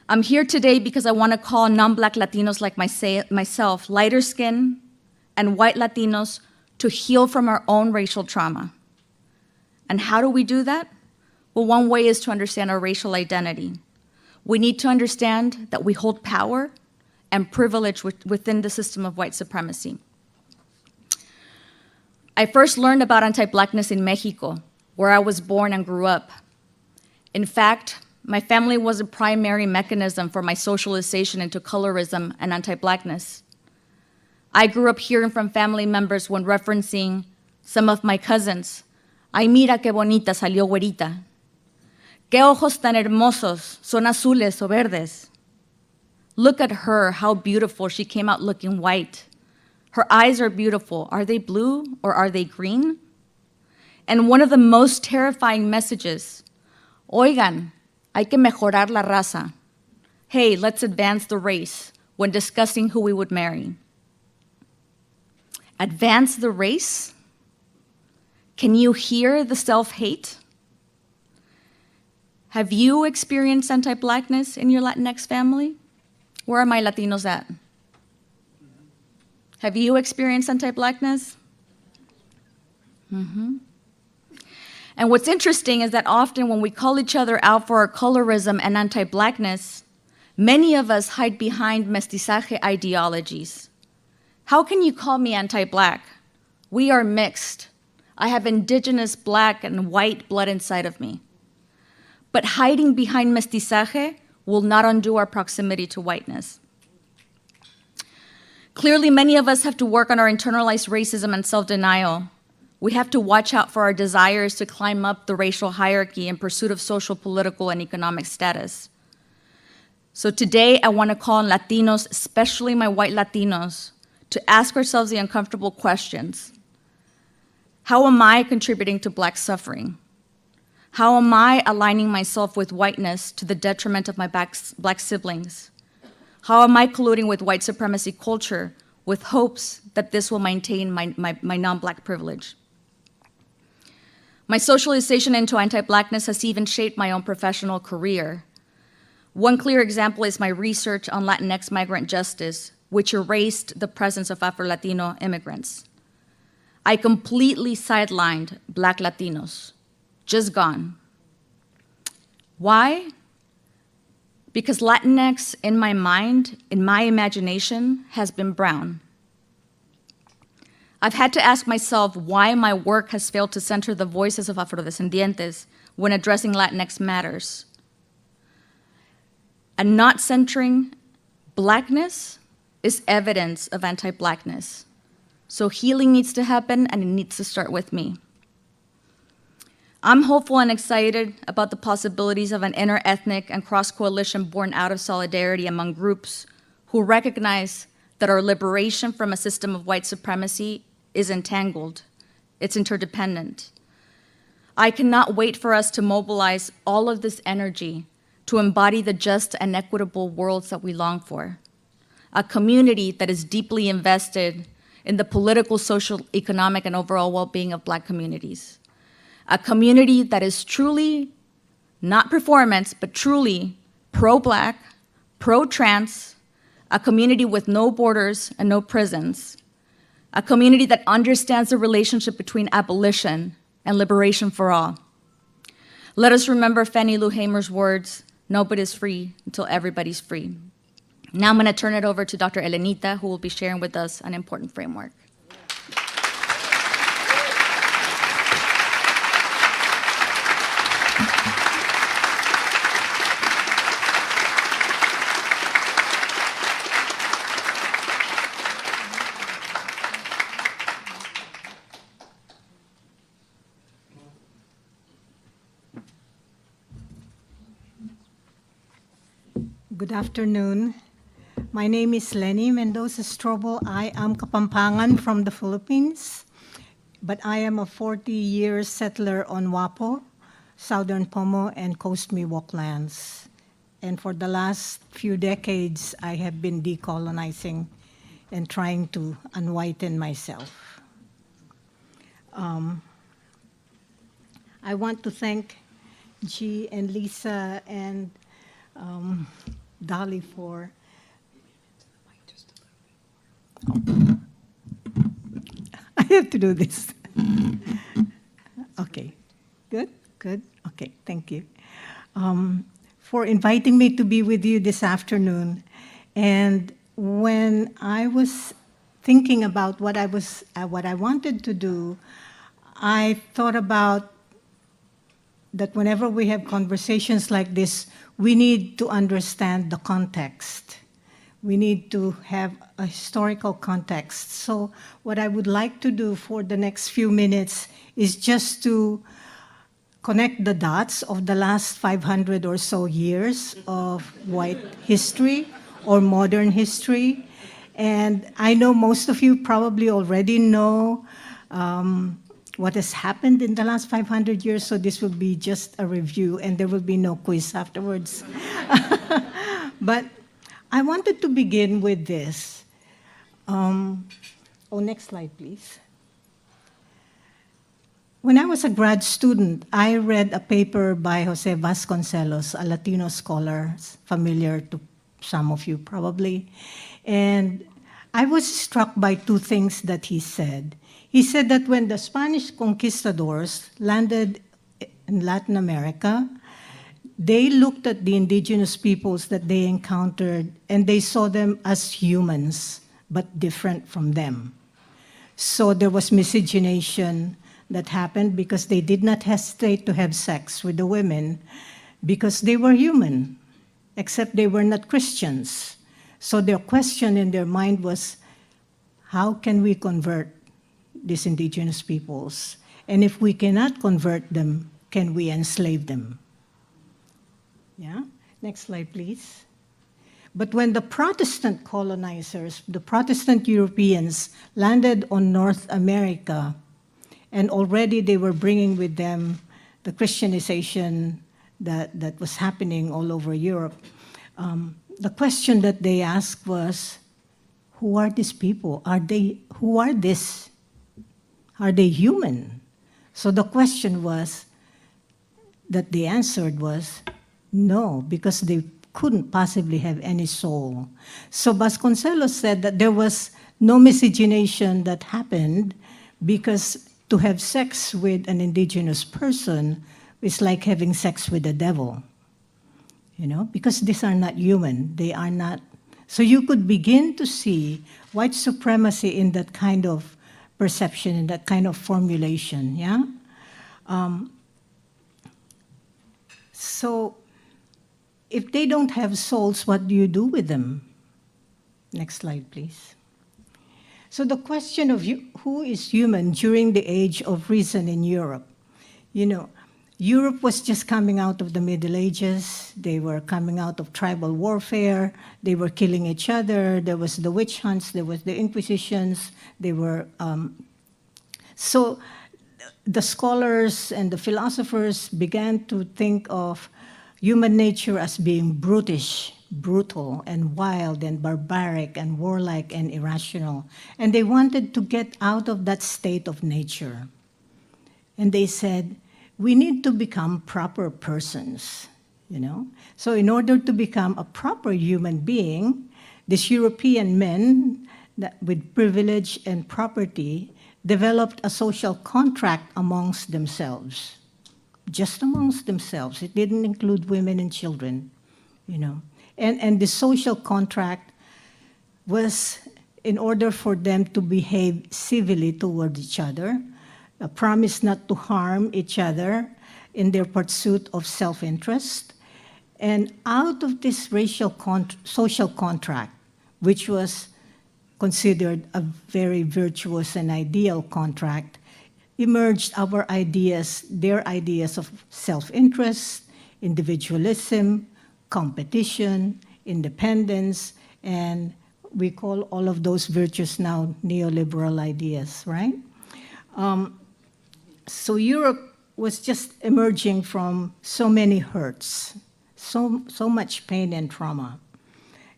I'm here today because I want to call non-Black Latinos like myself, lighter skin, and white Latinos to heal from our own racial trauma. And how do we do that? Well, one way is to understand our racial identity. We need to understand that we hold power and privilege within the system of white supremacy. I first learned about anti-Blackness in Mexico, where I was born and grew up. In fact, my family was a primary mechanism for my socialization into colorism and anti-Blackness. I grew up hearing from family members when referencing some of my cousins, "Ay, mira qué bonita salió güerita. Qué ojos tan hermosos, son azules o verdes. Look at her, how beautiful, she came out looking white. Her eyes are beautiful, are they blue or are they green?" And one of the most terrifying messages, "Oigan, hay que mejorar la raza. Hey, let's advance the race," when discussing who we would marry. Advance the race? Can you hear the self-hate? Have you experienced anti-Blackness in your Latinx family? Where are my Latinos at? Have you experienced anti-Blackness? Mm-hmm. And what's interesting is that often when we call each other out for our colorism and anti-Blackness, many of us hide behind mestizaje ideologies. How can you call me anti-Black? We are mixed. I have indigenous Black and white blood inside of me. But hiding behind mestizaje will not undo our proximity to whiteness. Clearly, many of us have to work on our internalized racism and self-denial. We have to watch out for our desires to climb up the racial hierarchy in pursuit of social, political, and economic status. So today, I want to call on Latinos, especially my white Latinos, to ask ourselves the uncomfortable questions. How am I contributing to Black suffering? How am I aligning myself with whiteness to the detriment of my Black siblings? How am I colluding with white supremacy culture with hopes that this will maintain my non-Black privilege? My socialization into anti-Blackness has even shaped my own professional career. One clear example is my research on Latinx migrant justice, which erased the presence of Afro-Latino immigrants. I completely sidelined Black Latinos, just gone. Why? Because Latinx, in my mind, in my imagination, has been brown. I've had to ask myself why my work has failed to center the voices of Afrodescendientes when addressing Latinx matters. And not centering Blackness is evidence of anti-Blackness. So healing needs to happen, and it needs to start with me. I'm hopeful and excited about the possibilities of an inter-ethnic and cross-coalition born out of solidarity among groups who recognize that our liberation from a system of white supremacy is entangled, it's interdependent. I cannot wait for us to mobilize all of this energy to embody the just and equitable worlds that we long for. A community that is deeply invested in the political, social, economic, and overall well-being of Black communities. A community that is truly, not performance, but truly pro-Black, pro-trans, a community with no borders and no prisons, a community that understands the relationship between abolition and liberation for all. Let us remember Fannie Lou Hamer's words, nobody's free until everybody's free. Now I'm going to turn it over to Dr. Elenita, who will be sharing with us an important framework. Good afternoon. My name is Leny Mendoza Strobel. I am Kapampangan from the Philippines, but I am a 40-year settler on Wapo, Southern Pomo, and Coast Miwok lands. And for the last few decades, I have been decolonizing and trying to unwhiten myself. I want to thank G and Lisa and Dolly for I have to do this. Okay, good, okay, thank you. For inviting me to be with you this afternoon. And when I was thinking about what I wanted to do, I thought about that whenever we have conversations like this, we need to understand the context. We need to have a historical context. So what I would like to do for the next few minutes is just to connect the dots of the last 500 or so years of white history or modern history. And I know most of you probably already know what has happened in the last 500 years, so this will be just a review, and there will be no quiz afterwards. But I wanted to begin with this. Next slide, please. When I was a grad student, I read a paper by Jose Vasconcelos, a Latino scholar, familiar to some of you probably, and I was struck by two things that he said. He said that when the Spanish conquistadors landed in Latin America, they looked at the indigenous peoples that they encountered and they saw them as humans, but different from them. So there was miscegenation that happened because they did not hesitate to have sex with the women because they were human, except they were not Christians. So their question in their mind was, how can we convert these indigenous peoples? And if we cannot convert them, can we enslave them? Yeah, next slide, please. But when the Protestant colonizers, the Protestant Europeans, landed on North America, and already they were bringing with them the Christianization that was happening all over Europe, the question that they asked was, who are these people? Who are this? Are they human? So the question was, that they answered was, no, because they couldn't possibly have any soul. So Vasconcelos said that there was no miscegenation that happened because to have sex with an indigenous person is like having sex with the devil, you know, because these are not human, they are not. So you could begin to see white supremacy in that kind of perception, in that kind of formulation, yeah? So if they don't have souls, what do you do with them? Next slide, please. So the question of who is human during the age of reason in Europe, you know, Europe was just coming out of the Middle Ages. They were coming out of tribal warfare. They were killing each other. There was the witch hunts. There was the Inquisitions. They were so the scholars and the philosophers began to think of human nature as being brutish, brutal, and wild, and barbaric, and warlike, and irrational. And they wanted to get out of that state of nature. And they said, we need to become proper persons, you know? So in order to become a proper human being, these European men with privilege and property developed a social contract amongst themselves, just amongst themselves. It didn't include women and children, you know. And the social contract was in order for them to behave civilly toward each other, a promise not to harm each other in their pursuit of self-interest. And out of this social contract, which was considered a very virtuous and ideal contract, emerged our ideas, their ideas of self-interest, individualism, competition, independence, and we call all of those virtues now neoliberal ideas, right? So Europe was just emerging from so many hurts, so much pain and trauma.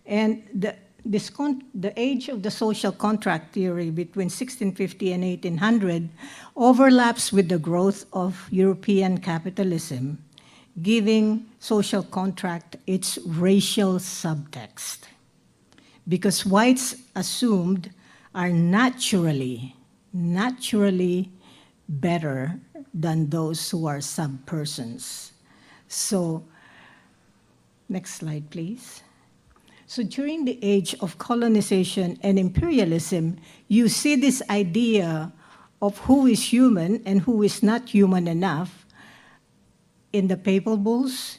And the age of the social contract theory between 1650 and 1800 overlaps with the growth of European capitalism, giving social contract its racial subtext. Because whites assumed are naturally better than those who are subpersons. So, next slide, please. So during the age of colonization and imperialism, you see this idea of who is human and who is not human enough in the papal bulls,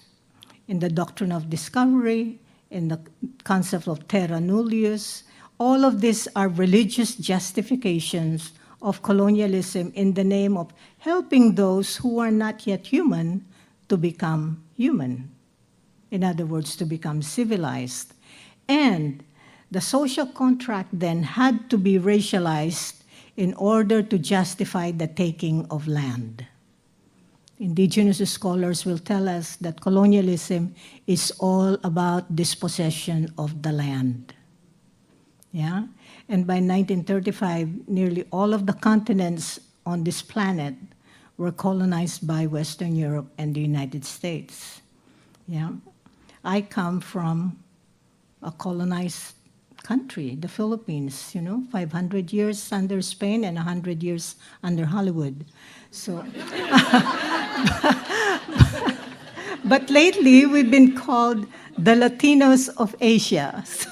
in the doctrine of discovery, in the concept of terra nullius. All of these are religious justifications of colonialism in the name of helping those who are not yet human to become human. In other words, to become civilized. And the social contract then had to be racialized in order to justify the taking of land. Indigenous scholars will tell us that colonialism is all about dispossession of the land. Yeah? And by 1935, nearly all of the continents on this planet were colonized by Western Europe and the United States. Yeah? I come from a colonized country, the Philippines, 500 years under Spain and 100 years under Hollywood. So, but lately we've been called the Latinos of Asia. So,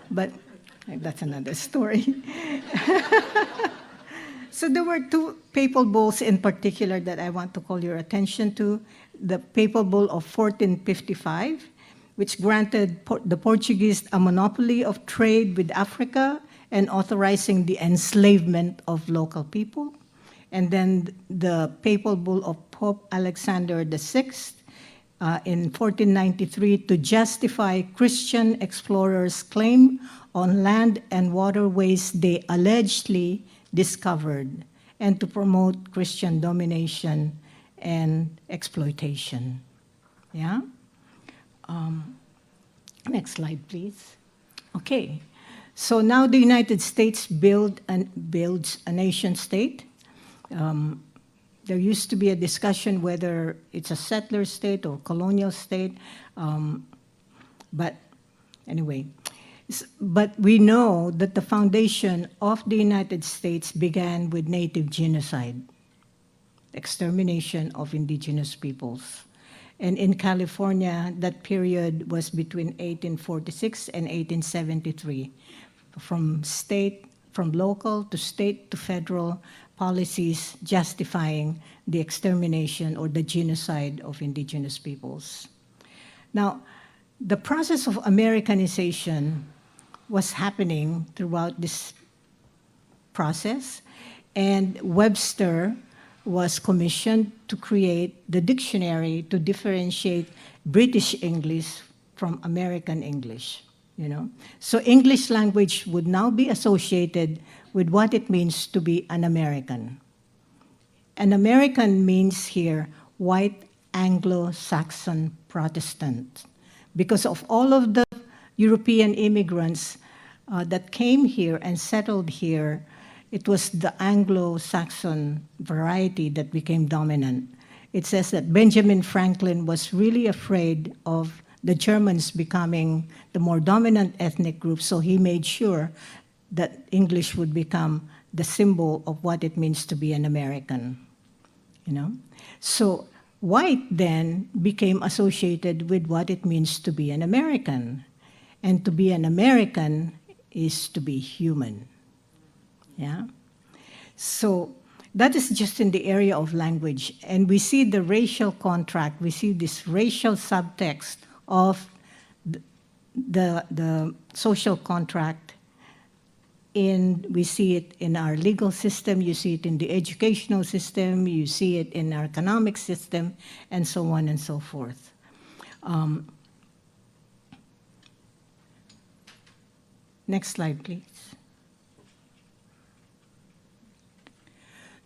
but that's another story. So there were two papal bulls in particular that I want to call your attention to. The papal bull of 1455, which granted the Portuguese a monopoly of trade with Africa and authorizing the enslavement of local people. And then the papal bull of Pope Alexander VI in 1493 to justify Christian explorers' claim on land and waterways they allegedly discovered, and to promote Christian domination and exploitation. Yeah? Next slide, please. Okay, so now the United States builds a nation state. There used to be a discussion whether it's a settler state or colonial state, but anyway. But we know that the foundation of the United States began with native genocide, extermination of indigenous peoples. And in California, that period was between 1846 and 1873, from local to state to federal policies justifying the extermination or the genocide of indigenous peoples. Now, the process of Americanization was happening throughout this process, and Webster was commissioned to create the dictionary to differentiate British English from American English, you know. So English language would now be associated with what it means to be an American. An American means here white Anglo-Saxon Protestant, because of all of the European immigrants that came here and settled here. It was the Anglo-Saxon variety that became dominant. It says that Benjamin Franklin was really afraid of the Germans becoming the more dominant ethnic group, so he made sure that English would become the symbol of what it means to be an American, you know? So white then became associated with what it means to be an American. And to be an American is to be human. Yeah? So that is just in the area of language. And we see the racial contract, we see this racial subtext of the social contract. We see it in our legal system, you see it in the educational system, you see it in our economic system, and so on and so forth. Next slide, please.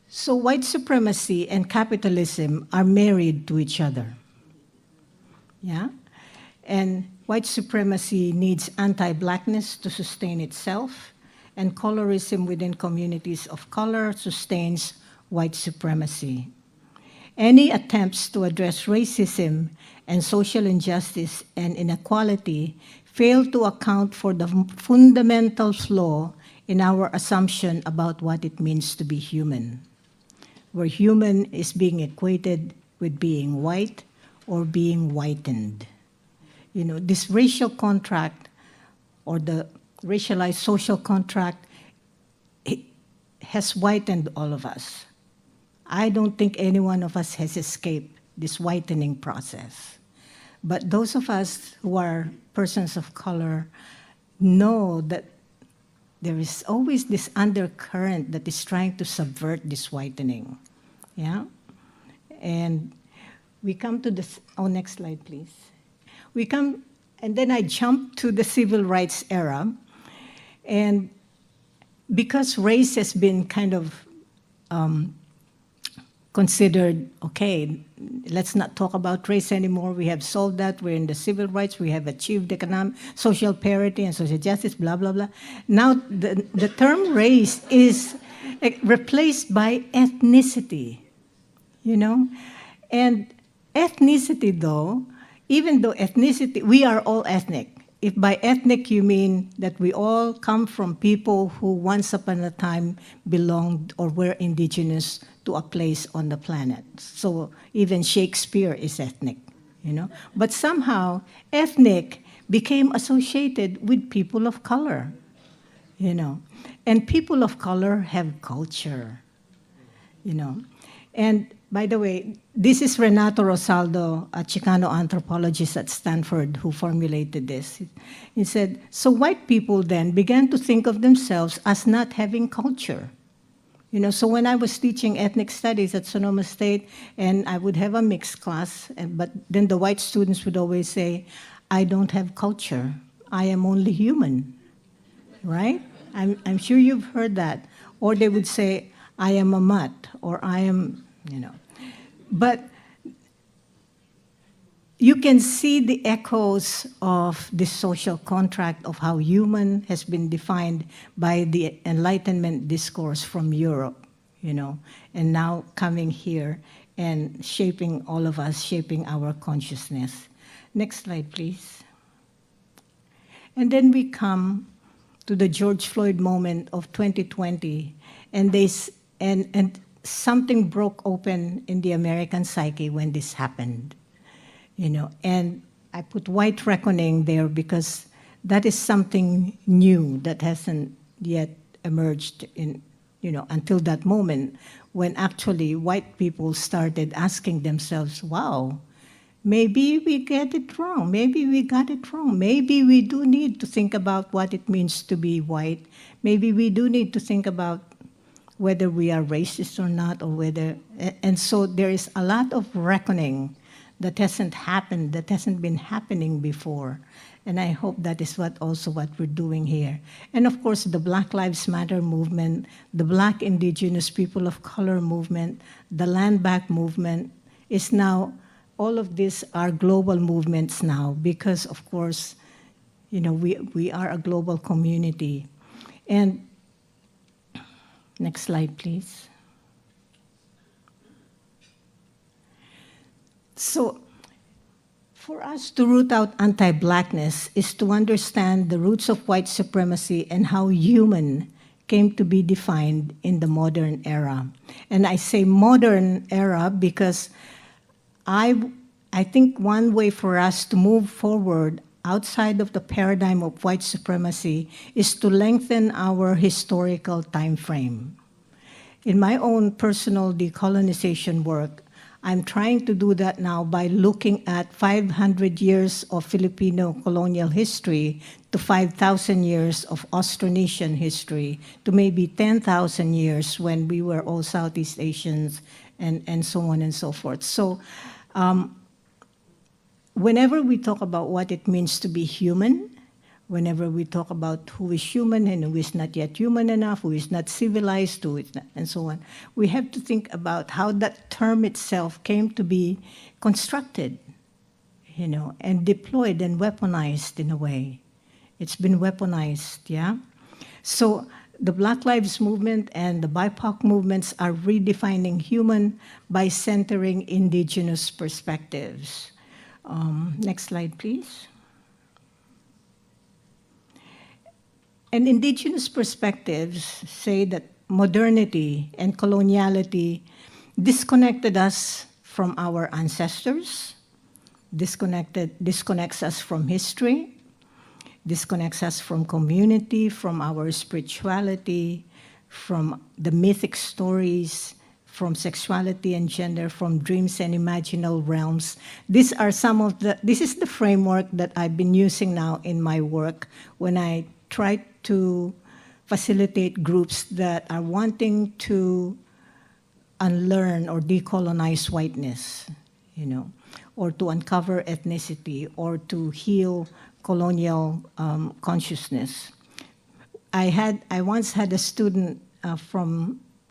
So white supremacy and capitalism are married to each other. Yeah? And white supremacy needs anti-blackness to sustain itself, and colorism within communities of color sustains white supremacy. Any attempts to address racism and social injustice and inequality fail to account for the fundamental flaw in our assumption about what it means to be human, where human is being equated with being white or being whitened. You know, this racial contract or the racialized social contract, it has whitened all of us. I don't think any one of us has escaped this whitening process. But those of us who are persons of color know that there is always this undercurrent that is trying to subvert this whitening. Yeah? And we come to this, next slide, please. And then I jump to the civil rights era. And because race has been kind of considered, okay, let's not talk about race anymore. We have solved that. We're in the civil rights. We have achieved economic, social parity and social justice, blah, blah, blah. Now the term race is replaced by ethnicity, you know? And ethnicity, though, even though ethnicity, we are all ethnic. If by ethnic you mean that we all come from people who once upon a time belonged or were indigenous to a place on the planet. So even Shakespeare is ethnic, you know. But somehow ethnic became associated with people of color, you know. And people of color have culture, you know. And by the way, this is Renato Rosaldo, a Chicano anthropologist at Stanford, who formulated this. He said, so white people then began to think of themselves as not having culture. You know, so when I was teaching ethnic studies at Sonoma State, and I would have a mixed class, but then the white students would always say, I don't have culture. I am only human, right? I'm sure you've heard that. Or they would say, I am a mutt, or I am, you know. But you can see the echoes of this social contract of how human has been defined by the Enlightenment discourse from Europe, you know, and now coming here and shaping all of us, shaping our consciousness. Next slide, please. And then we come to the George Floyd moment of 2020, and something broke open in the American psyche when this happened, you know. And I put white reckoning there because that is something new that hasn't yet emerged in, you know, until that moment when actually white people started asking themselves, wow, maybe we get it wrong, maybe we got it wrong, maybe we do need to think about what it means to be white, maybe we do need to think about whether we are racist or not, or whether, and so there is a lot of reckoning that hasn't happened, that hasn't been happening before. And I hope that is what we're doing here. And of course, the Black Lives Matter movement, the Black Indigenous People of Color movement, the Land Back movement is now, all of these are global movements now because, of course, we are a global community. And next slide, please. So, for us to root out anti-Blackness is to understand the roots of white supremacy and how human came to be defined in the modern era. And I say modern era because I think one way for us to move forward outside of the paradigm of white supremacy is to lengthen our historical time frame. In my own personal decolonization work, I'm trying to do that now by looking at 500 years of Filipino colonial history to 5,000 years of Austronesian history to maybe 10,000 years when we were all Southeast Asians and so on and so forth. So whenever we talk about what it means to be human, whenever we talk about who is human and who is not yet human enough, who is not civilized, who is not, and so on, we have to think about how that term itself came to be constructed, and deployed and weaponized in a way. It's been weaponized, yeah? So the Black Lives Movement and the BIPOC movements are redefining human by centering indigenous perspectives. Next slide, please. And indigenous perspectives say that modernity and coloniality disconnected us from our ancestors, disconnects us from history, disconnects us from community, from our spirituality, from the mythic stories, from sexuality and gender, from dreams and imaginal realms. This is the framework that I've been using now in my work when I try to facilitate groups that are wanting to unlearn or decolonize whiteness, or to uncover ethnicity, or to heal colonial consciousness. I once had a student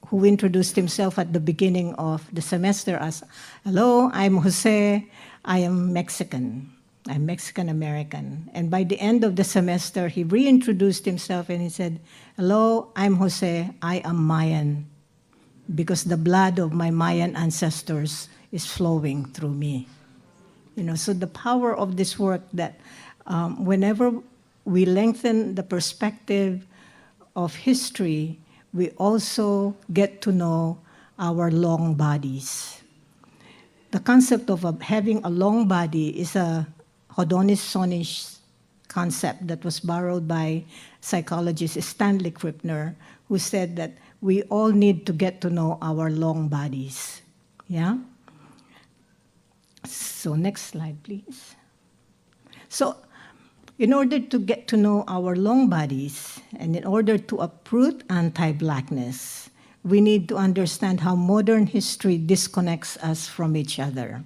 who introduced himself at the beginning of the semester as, "Hello, I'm Jose, I am Mexican. I'm Mexican-American." And by the end of the semester, he reintroduced himself and he said, "Hello, I'm Jose, I am Mayan, because the blood of my Mayan ancestors is flowing through me." So the power of this work that whenever we lengthen the perspective of history, we also get to know our long bodies. The concept of having a long body is a Hodonish concept that was borrowed by psychologist Stanley Krippner, who said that we all need to get to know our long bodies. Yeah? So next slide, please. So in order to get to know our long bodies, and in order to uproot anti-Blackness, we need to understand how modern history disconnects us from each other.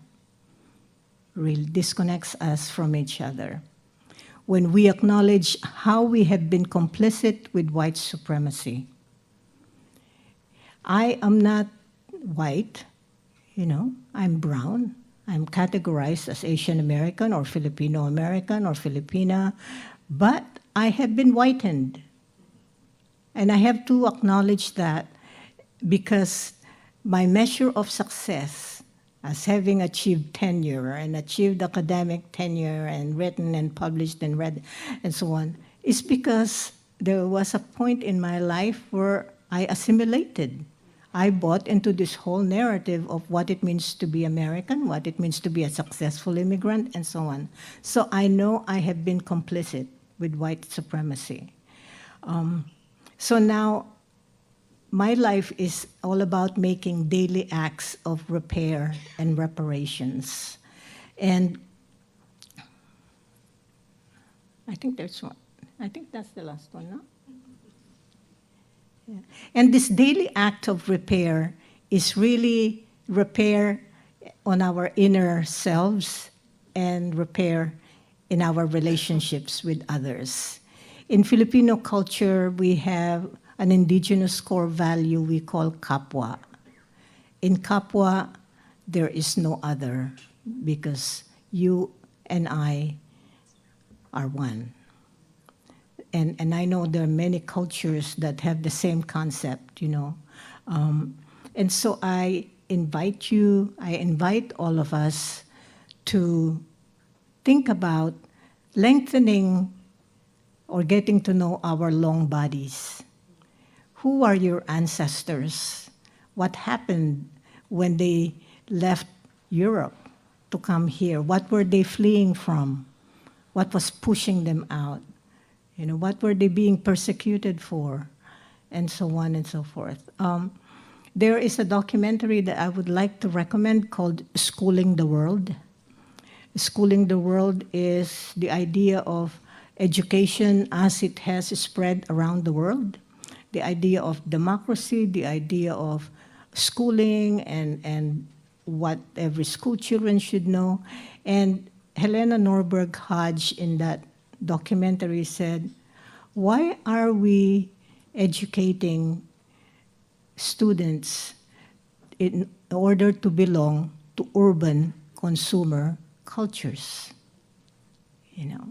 Really disconnects us from each other. When we acknowledge how we have been complicit with white supremacy. I am not white, I'm brown. I'm categorized as Asian American or Filipino American or Filipina, but I have been whitened. And I have to acknowledge that because my measure of success as having achieved tenure and achieved academic tenure and written and published and read and so on is because there was a point in my life where I assimilated. I bought into this whole narrative of what it means to be American, what it means to be a successful immigrant, and so on. So I know I have been complicit with white supremacy. So now my life is all about making daily acts of repair and reparations. And I think there's one. I think that's the last one, no? And this daily act of repair is really repair on our inner selves and repair in our relationships with others. In Filipino culture, we have an indigenous core value we call kapwa. In kapwa, there is no other because you and I are one. And I know there are many cultures that have the same concept, you know. And so I invite all of us to think about lengthening or getting to know our long bodies. Who are your ancestors? What happened when they left Europe to come here? What were they fleeing from? What was pushing them out? You know, what were they being persecuted for? And so on and so forth. There is a documentary that I would like to recommend called Schooling the World. Schooling the World is the idea of education as it has spread around the world, the idea of democracy, the idea of schooling and what every school children should know. And Helena Norberg Hodge in that documentary said, why are we educating students in order to belong to urban consumer cultures? You know,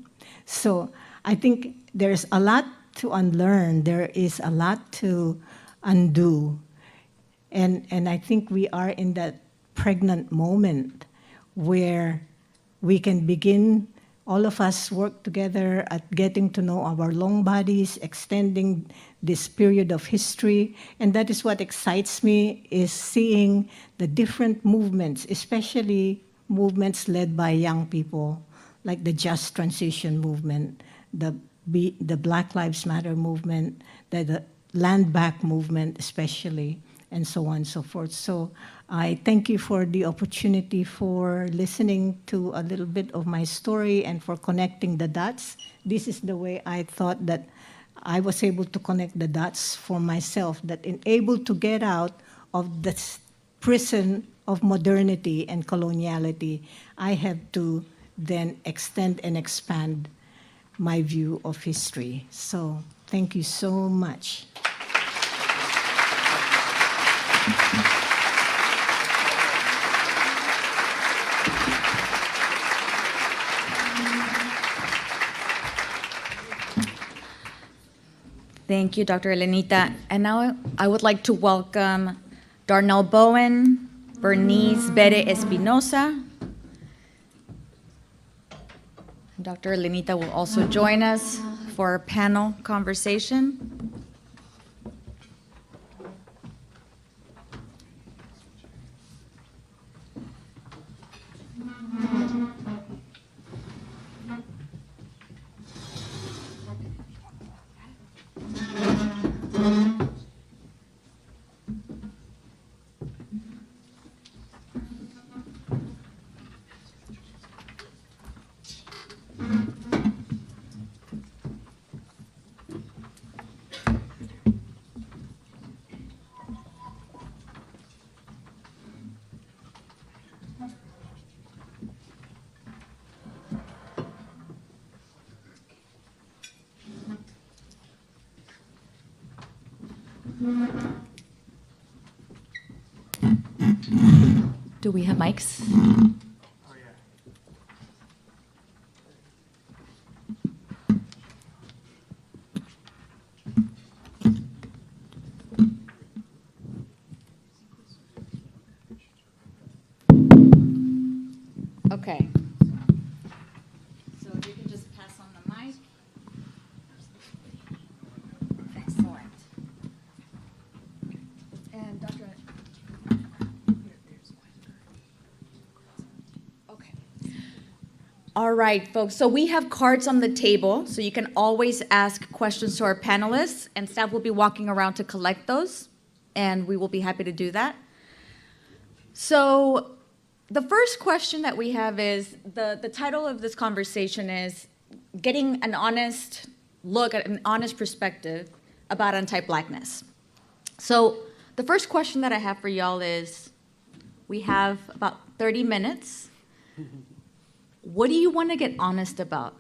so I think there's a lot to unlearn. There is a lot to undo. And I think we are in that pregnant moment where we can begin, all of us work together at getting to know our long bodies, extending this period of history. And that is what excites me, is seeing the different movements, especially movements led by young people, like the Just Transition movement, the Black Lives Matter movement, the Land Back movement especially, and so on and so forth. So I thank you for the opportunity for listening to a little bit of my story and for connecting the dots. This is the way I thought that I was able to connect the dots for myself, that in able to get out of this prison of modernity and coloniality, I have to then extend and expand my view of history. So thank you so much. Thank you, Dr. Elenita. And now I would like to welcome Darnell Bowen, Bernice Bere Espinosa. Dr. Elenita will also join us for our panel conversation. Do we have mics? Okay. So if you can just pass on the mic. Excellent. And Dr. Okay. All right, folks. So we have cards on the table, so you can always ask questions to our panelists, and staff will be walking around to collect those, and we will be happy to do that. So the first question that we have is, the title of this conversation is Getting an Honest Look at an Honest Perspective about Anti-Blackness. So the first question that I have for y'all is, we have about 30 minutes. What do you want to get honest about?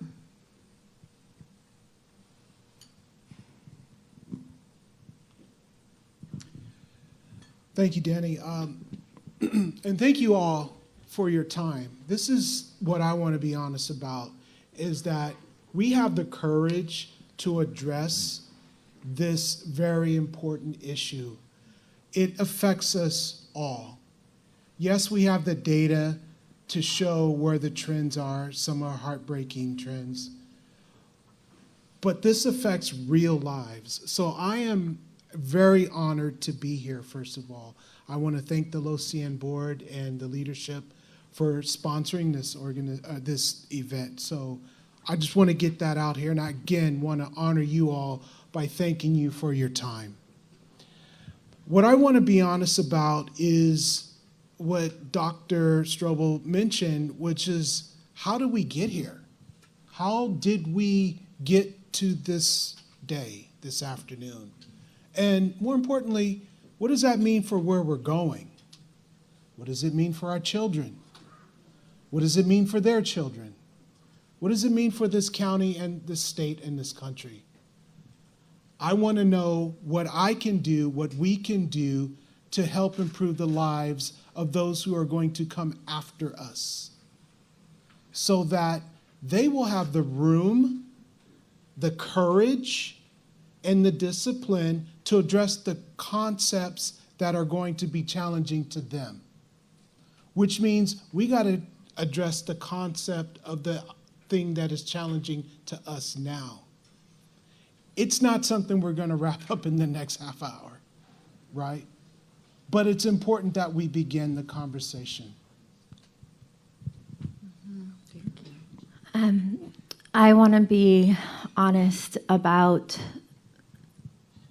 Thank you, Danny. And thank you all for your time. This is what I want to be honest about, is that we have the courage to address this very important issue. It affects us all. Yes, we have the data to show where the trends are. Some are heartbreaking trends. But this affects real lives. So I am very honored to be here, first of all. I want to thank the Cien board and the leadership for sponsoring this event. So I just want to get that out here, and I again want to honor you all by thanking you for your time. What I want to be honest about is what Dr. Strobel mentioned, which is, how did we get here? How did we get to this day, this afternoon? And more importantly, what does that mean for where we're going? What does it mean for our children? What does it mean for their children? What does it mean for this county and this state and this country? I want to know what I can do, what we can do to help improve the lives of those who are going to come after us, so that they will have the room, the courage, and the discipline to address the concepts that are going to be challenging to them. Which means we got to address the concept of the thing that is challenging to us now. It's not something we're going to wrap up in the next half hour, right? But it's important that we begin the conversation. I want to be honest about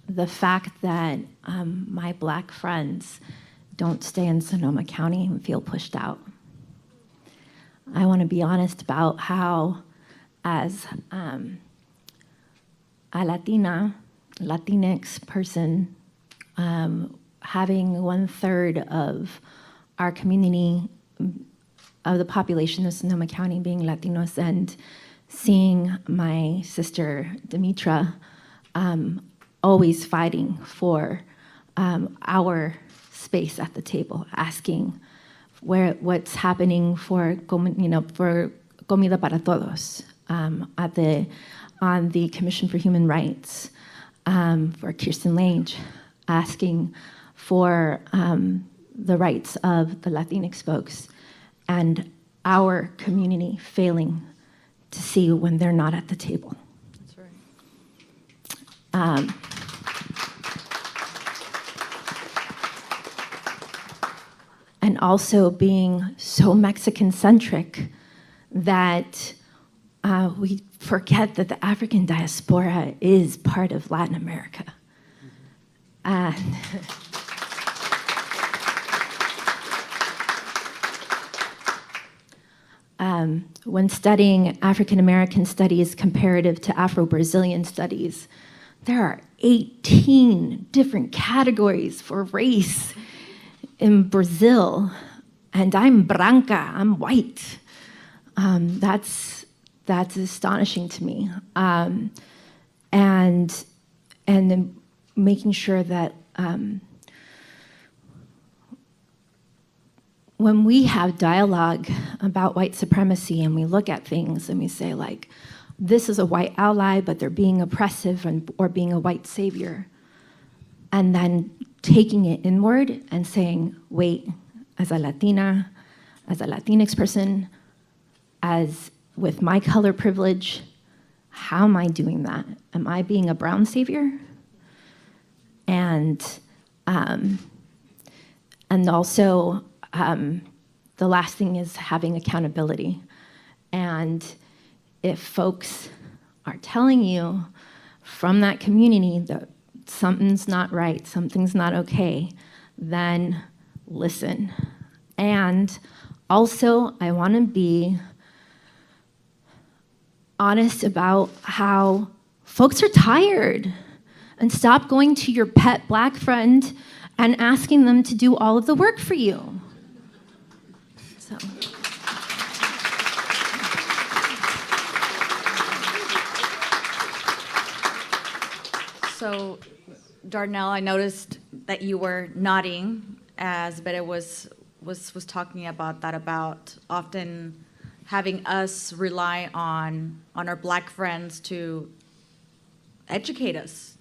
the fact that my Black friends don't stay in Sonoma County and feel pushed out. I want to be honest about how, as a Latina, Latinx person, having 1/3 of our community, of the population of Sonoma County being Latinos, and seeing my sister Demetra always fighting for our space at the table, asking what's happening for for comida para todos on the Commission for Human Rights, for Kirsten Lange, asking for the rights of the Latinx folks, and our community failing to see when they're not at the table. That's right. And also being so Mexican-centric that we forget that the African diaspora is part of Latin America. And when studying African American studies comparative to Afro-Brazilian studies, there are 18 different categories for race in Brazil, and I'm branca, I'm white. That's astonishing to me. And then making sure that when we have dialogue about white supremacy and we look at things and we say, like, this is a white ally, but they're being oppressive or being a white savior, and then taking it inward and saying, wait, as a Latina, as a Latinx person, as with my color privilege, how am I doing that? Am I being a brown savior? And also, the last thing is having accountability. And if folks are telling you from that community that something's not right, something's not okay, then listen. And also, I want to be honest about how folks are tired. and stop going to your pet black friend and asking them to do all of the work for you. So. So, Darnell, I noticed that you were nodding as Bede was talking about that, about often having us rely on our black friends to educate us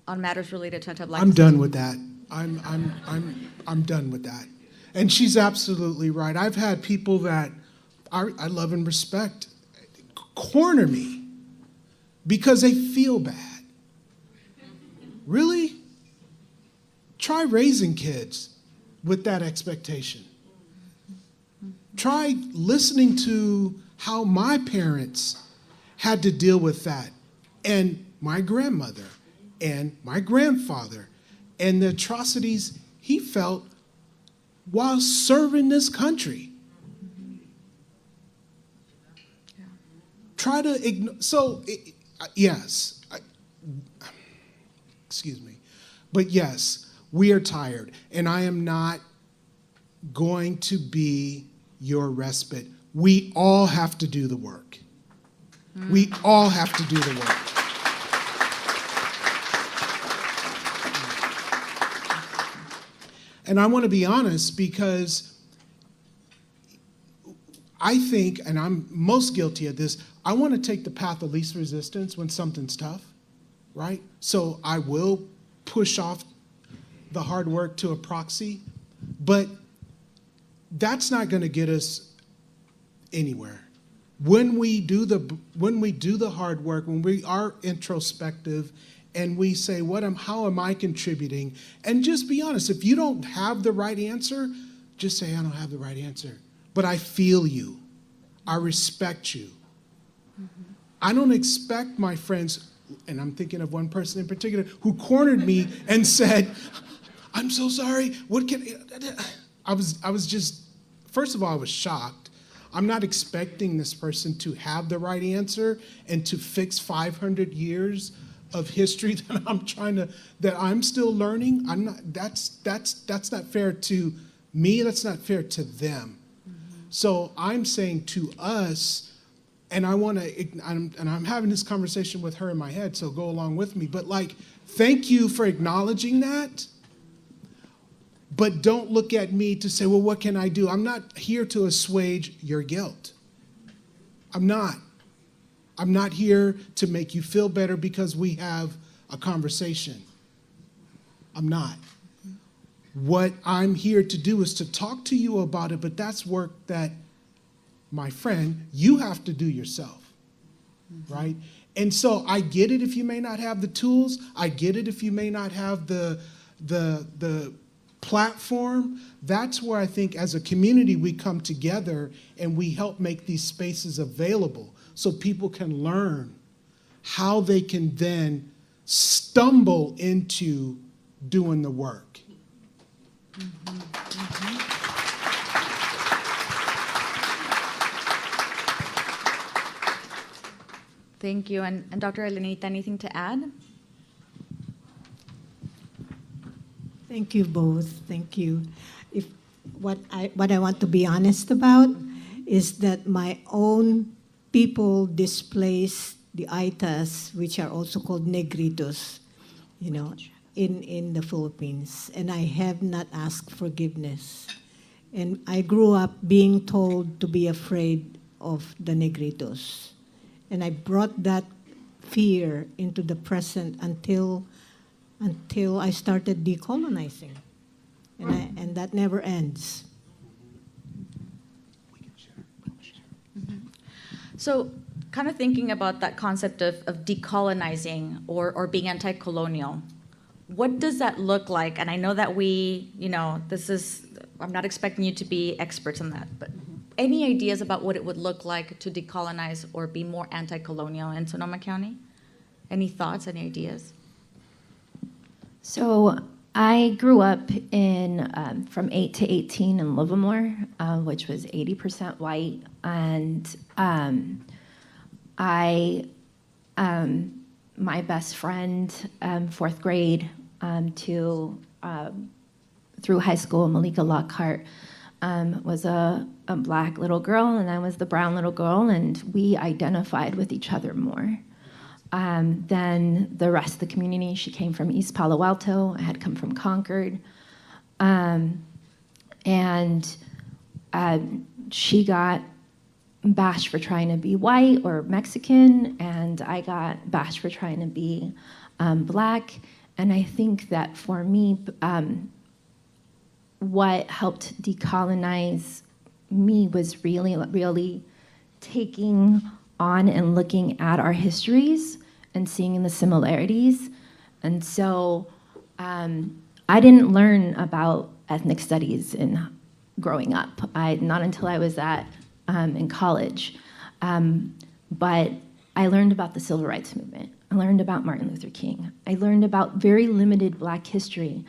on matters related to anti-blackness. I'm done with that. I'm done with that. And she's absolutely right. I've had people that I love and respect corner me because they feel bad. Really? Try raising kids with that expectation. Try listening to how my parents had to deal with that, and my grandmother, and my grandfather, and the atrocities he felt while serving this country. Try to ignore. So, yes. Excuse me. But yes, we are tired, and I am not going to be your respite. We all have to do the work. We all have to do the work. And I want to be honest, because I think, and I'm most guilty of this, I want to take the path of least resistance when something's tough, right? So I will push off the hard work to a proxy, but that's not going to get us anywhere. When we do the hard work, when we are introspective, and we say, how am I contributing? And just be honest. If you don't have the right answer, just say, I don't have the right answer. But I feel you. I respect you. Mm-hmm. I don't expect my friends, and I'm thinking of one person in particular, who cornered me and said, I'm so sorry. What can I was just, first of all, I was shocked. I'm not expecting this person to have the right answer and to fix 500 years of history that I'm still learning. That's not fair to me. That's not fair to them. Mm-hmm. So I'm saying to us, and I'm having this conversation with her in my head, so go along with me. But thank you for acknowledging that. But don't look at me to say, well, what can I do? I'm not here to assuage your guilt. I'm not. I'm not here to make you feel better because we have a conversation. I'm not. What I'm here to do is to talk to you about it, but that's work that, my friend, you have to do yourself, right? And so I get it if you may not have the tools. I get it if you may not have the platform. That's where I think as a community we come together and we help make these spaces available so people can learn how they can then stumble into doing the work. Mm-hmm. Mm-hmm. Thank you. And Dr. Elenita, anything to add? Thank you both. Thank you. What I want to be honest about is that my own people displaced the Aitas, which are also called negritos, in the Philippines, and I have not asked forgiveness. And I grew up being told to be afraid of the negritos, and I brought that fear into the present until I started decolonizing, and that never ends. So, kind of thinking about that concept of decolonizing or being anti-colonial, what does that look like? And I know that I'm not expecting you to be experts in that, but any ideas about what it would look like to decolonize or be more anti-colonial in Sonoma County? Any thoughts, any ideas? So I grew up in from 8 to 18 in Livermore, which was 80% white, and my best friend, fourth grade through high school, Malika Lockhart, was a black little girl, and I was the brown little girl, and we identified with each other more than the rest of the community. She came from East Palo Alto. I had come from Concord. She got bashed for trying to be white or Mexican, and I got bashed for trying to be black. And I think that for me, what helped decolonize me was really taking on and looking at our histories and seeing the similarities. And so I didn't learn about ethnic studies growing up. Not until I was in college. But I learned about the Civil Rights Movement. I learned about Martin Luther King. I learned about very limited Black history.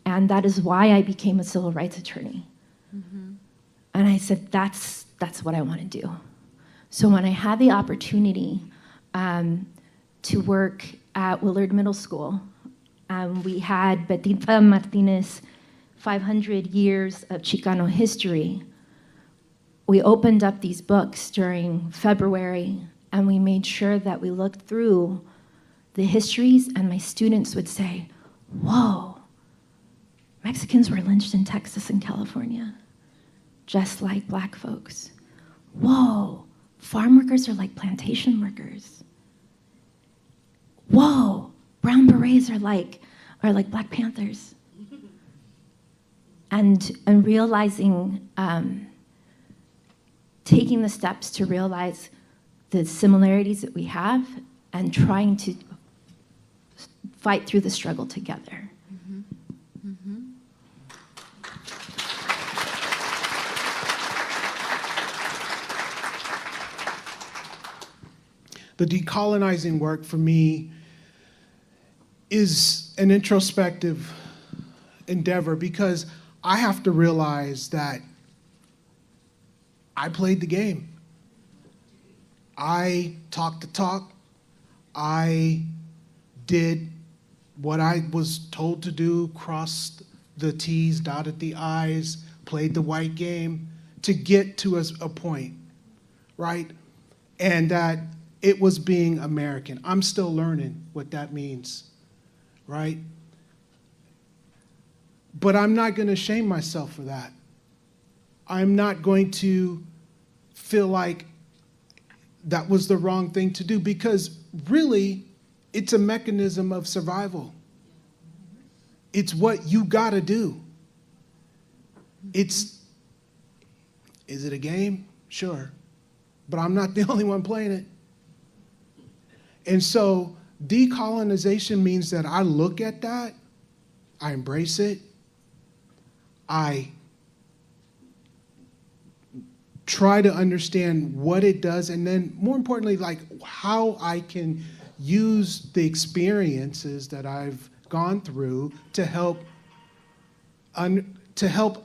And that is why I became a civil rights attorney. Mm-hmm. And I said, that's what I want to do. So when I had the opportunity to work at Willard Middle School, we had Betita Martinez, 500 years of Chicano history. We opened up these books during February, and we made sure that we looked through the histories, and my students would say, whoa, Mexicans were lynched in Texas and California, just like Black folks. Whoa, farm workers are like plantation workers. Whoa, brown berets are like Black Panthers. And realizing, taking the steps to realize the similarities that we have and trying to fight through the struggle together. Mm-hmm. Mm-hmm. The decolonizing work for me is an introspective endeavor because I have to realize that I played the game. I talked the talk. I did what I was told to do, crossed the T's, dotted the I's, played the white game to get to a point, right? And that it was being American. I'm still learning what that means, right? But I'm not going to shame myself for that. I'm not going to feel like that was the wrong thing to do because really, it's a mechanism of survival. It's what you gotta do. Is it a game? Sure. But I'm not the only one playing it. And so decolonization means that I look at that, I embrace it, I try to understand what it does, and then more importantly, like how I can use the experiences that I've gone through to help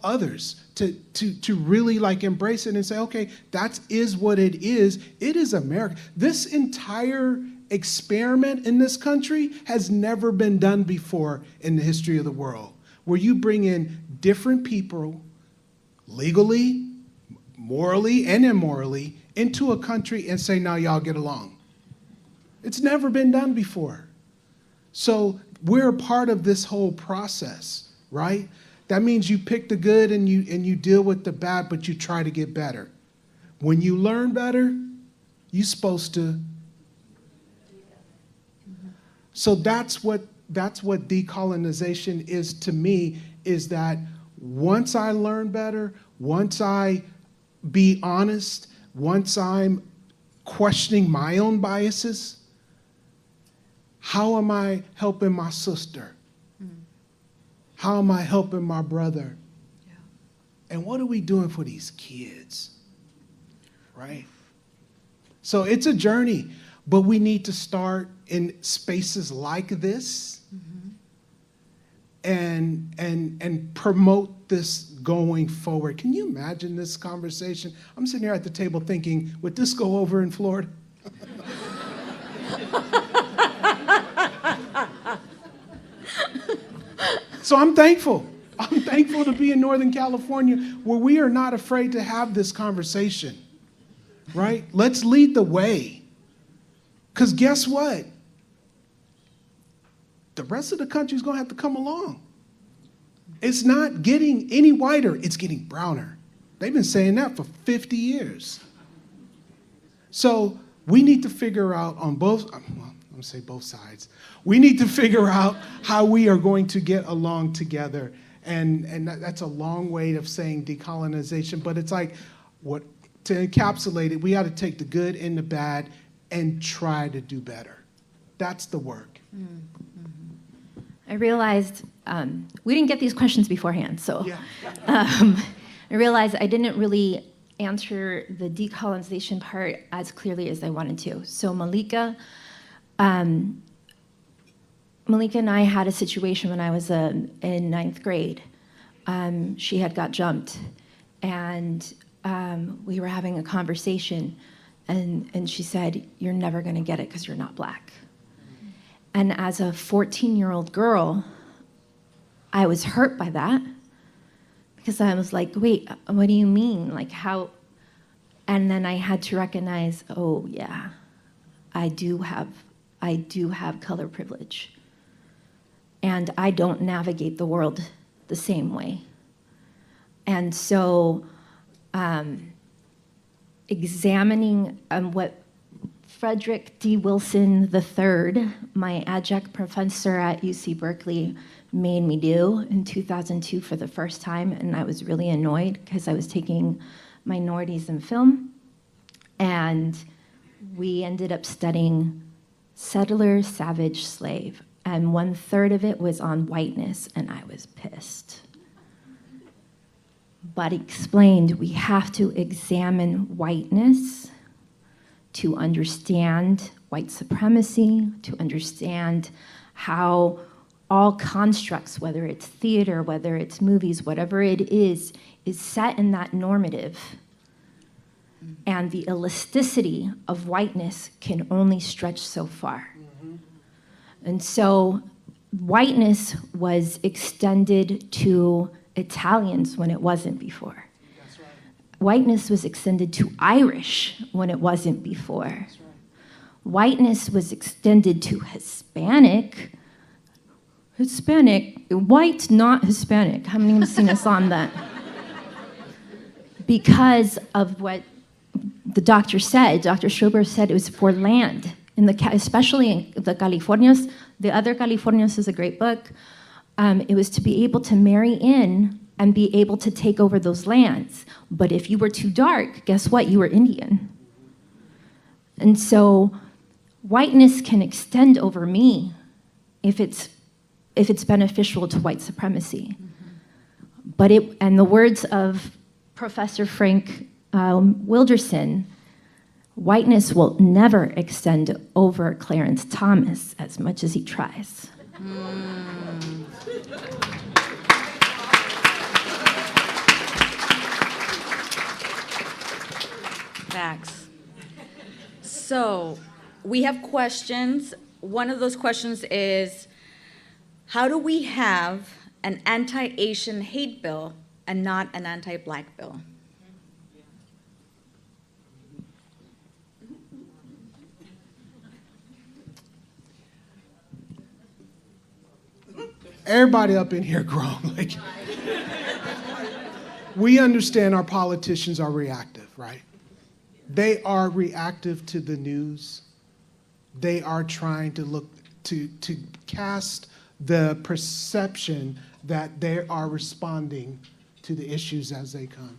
others to really like embrace it and say, okay, that is what it is. It is America. This entire experiment in this country has never been done before in the history of the world, where you bring in different people legally, morally, and immorally into a country and say, now y'all get along. It's never been done before. So we're a part of this whole process, right? That means you pick the good and you deal with the bad, but you try to get better. When you learn better, you're supposed to. So that's what decolonization is to me, is that once I learn better, once I be honest, once I'm questioning my own biases, how am I helping my sister? How am I helping my brother? Yeah. And what are we doing for these kids? Right? So it's a journey, but we need to start in spaces like this and promote this going forward. Can you imagine this conversation? I'm sitting here at the table thinking, would this go over in Florida? So I'm thankful. I'm thankful to be in Northern California where we are not afraid to have this conversation, right? Let's lead the way. Because guess what? The rest of the country is going to have to come along. It's not getting any whiter, it's getting browner. They've been saying that for 50 years. So we need to figure out on both, well, I'm going to say both sides. We need to figure out how we are going to get along together. And that's a long way of saying decolonization, but it's like, what to encapsulate it, we got to take the good and the bad and try to do better. That's the work. Mm-hmm. I realized we didn't get these questions beforehand, so Yeah. I realized I didn't really answer the decolonization part as clearly as I wanted to. So Malika and I had a situation when I was in ninth grade. She had got jumped, and we were having a conversation, and she said, "You're never going to get it because you're not black." And as a 14-year-old girl, I was hurt by that because I was like, "Wait, what do you mean? Like how?" And then I had to recognize, oh yeah, I do have color privilege. And I don't navigate the world the same way. And so examining what Frederick D. Wilson III, my adjunct professor at UC Berkeley, made me do in 2002 for the first time, and I was really annoyed because I was taking minorities in film, and we ended up studying settler, savage, slave. And 1/3 of it was on whiteness, and I was pissed. But he explained we have to examine whiteness to understand white supremacy, to understand how all constructs, whether it's theater, whether it's movies, whatever it is set in that normative. And the elasticity of whiteness can only stretch so far. And so whiteness was extended to Italians when it wasn't before. That's right. Whiteness was extended to Irish when it wasn't before. That's right. Whiteness was extended to Hispanic, white, not Hispanic. How many have seen us on that? Because of what the doctor said, Dr. Strobel said it was for land. Especially in the Californias, the other Californias is a great book. It was to be able to marry in and be able to take over those lands. But if you were too dark, guess what? You were Indian. And so whiteness can extend over me if it's beneficial to white supremacy. But and the words of Professor Frank Wilderson, whiteness will never extend over Clarence Thomas as much as he tries. Facts. So we have questions. One of those questions is, how do we have an anti-Asian hate bill and not an anti-Black bill? Everybody up in here grown. Like, we understand our politicians are reactive, right? They are reactive to the news. They are trying to look to cast the perception that they are responding to the issues as they come,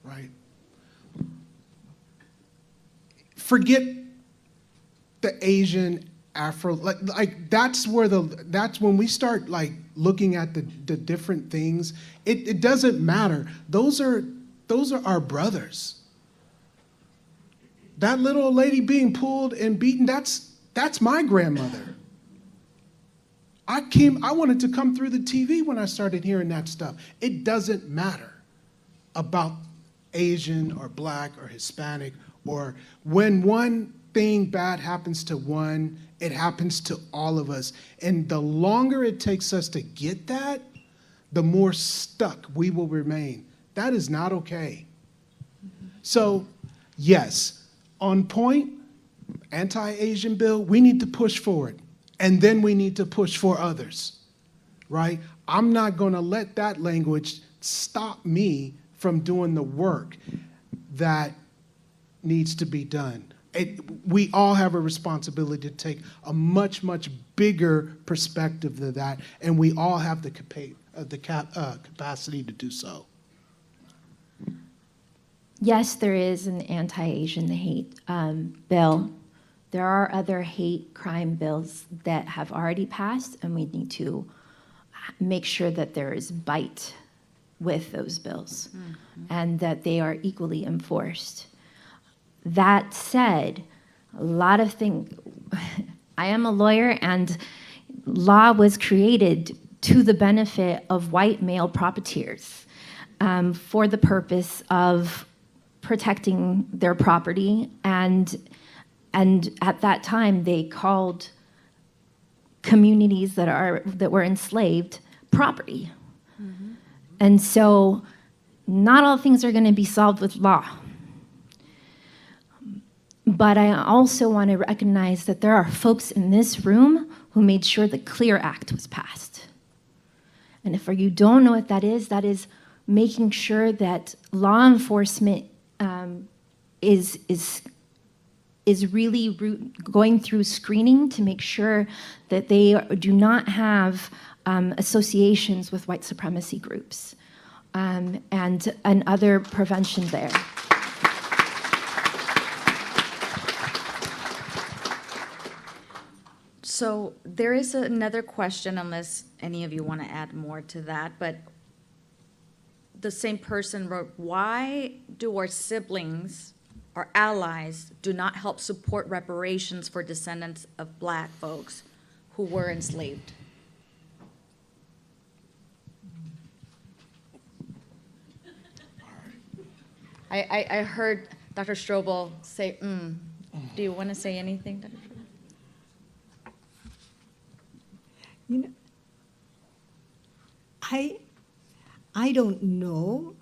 right? Forget the Asian, Afro, like that's when we start like looking at the different things. It doesn't matter. Those are our brothers. That little old lady being pulled and beaten, that's my grandmother. I wanted to come through the TV when I started hearing that stuff. It doesn't matter about Asian or Black or Hispanic, or when one thing bad happens to one, it happens to all of us. And the longer it takes us to get that, the more stuck we will remain. That is not okay. So, yes, on point, anti-Asian bill, we need to push for it. And then we need to push for others, right? I'm not going to let that language stop me from doing the work that needs to be done. We all have a responsibility to take a much, much bigger perspective than that, and we all have the capacity to do so. Yes, there is an anti-Asian hate bill. There are other hate crime bills that have already passed, and we need to make sure that there is bite with those bills and that they are equally enforced. That said, a lot of things, I am a lawyer, and law was created to the benefit of white male profiteers for the purpose of protecting their property, and at that time they called communities that were enslaved property. And so not all things are going to be solved with law. But I also want to recognize that there are folks in this room who made sure the CLEAR Act was passed. And if you don't know what that is making sure that law enforcement is really going through screening to make sure that they do not have associations with white supremacy groups and other prevention there. So there is another question, unless any of you want to add more to that, but the same person wrote, why do our siblings or allies do not help support reparations for descendants of Black folks who were enslaved? I heard Dr. Strobel say, Do you want to say anything, Dr. Strobel? You know, I don't know,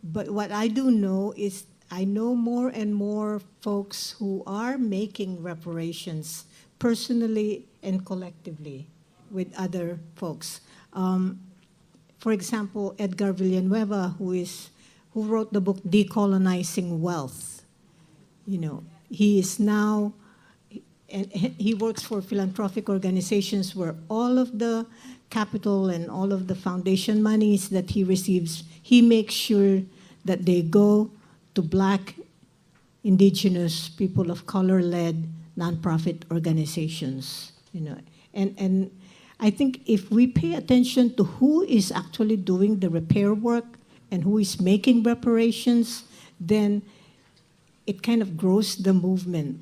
but what I do know is I know more and more folks who are making reparations personally and collectively with other folks. For example, Edgar Villanueva, who wrote the book Decolonizing Wealth. You know, he is now, and he works for philanthropic organizations where all of the capital and all of the foundation monies that he receives, he makes sure that they go to Black, indigenous, people of color-led nonprofit organizations. You know, and I think if we pay attention to who is actually doing the repair work and who is making reparations, then it kind of grows the movement.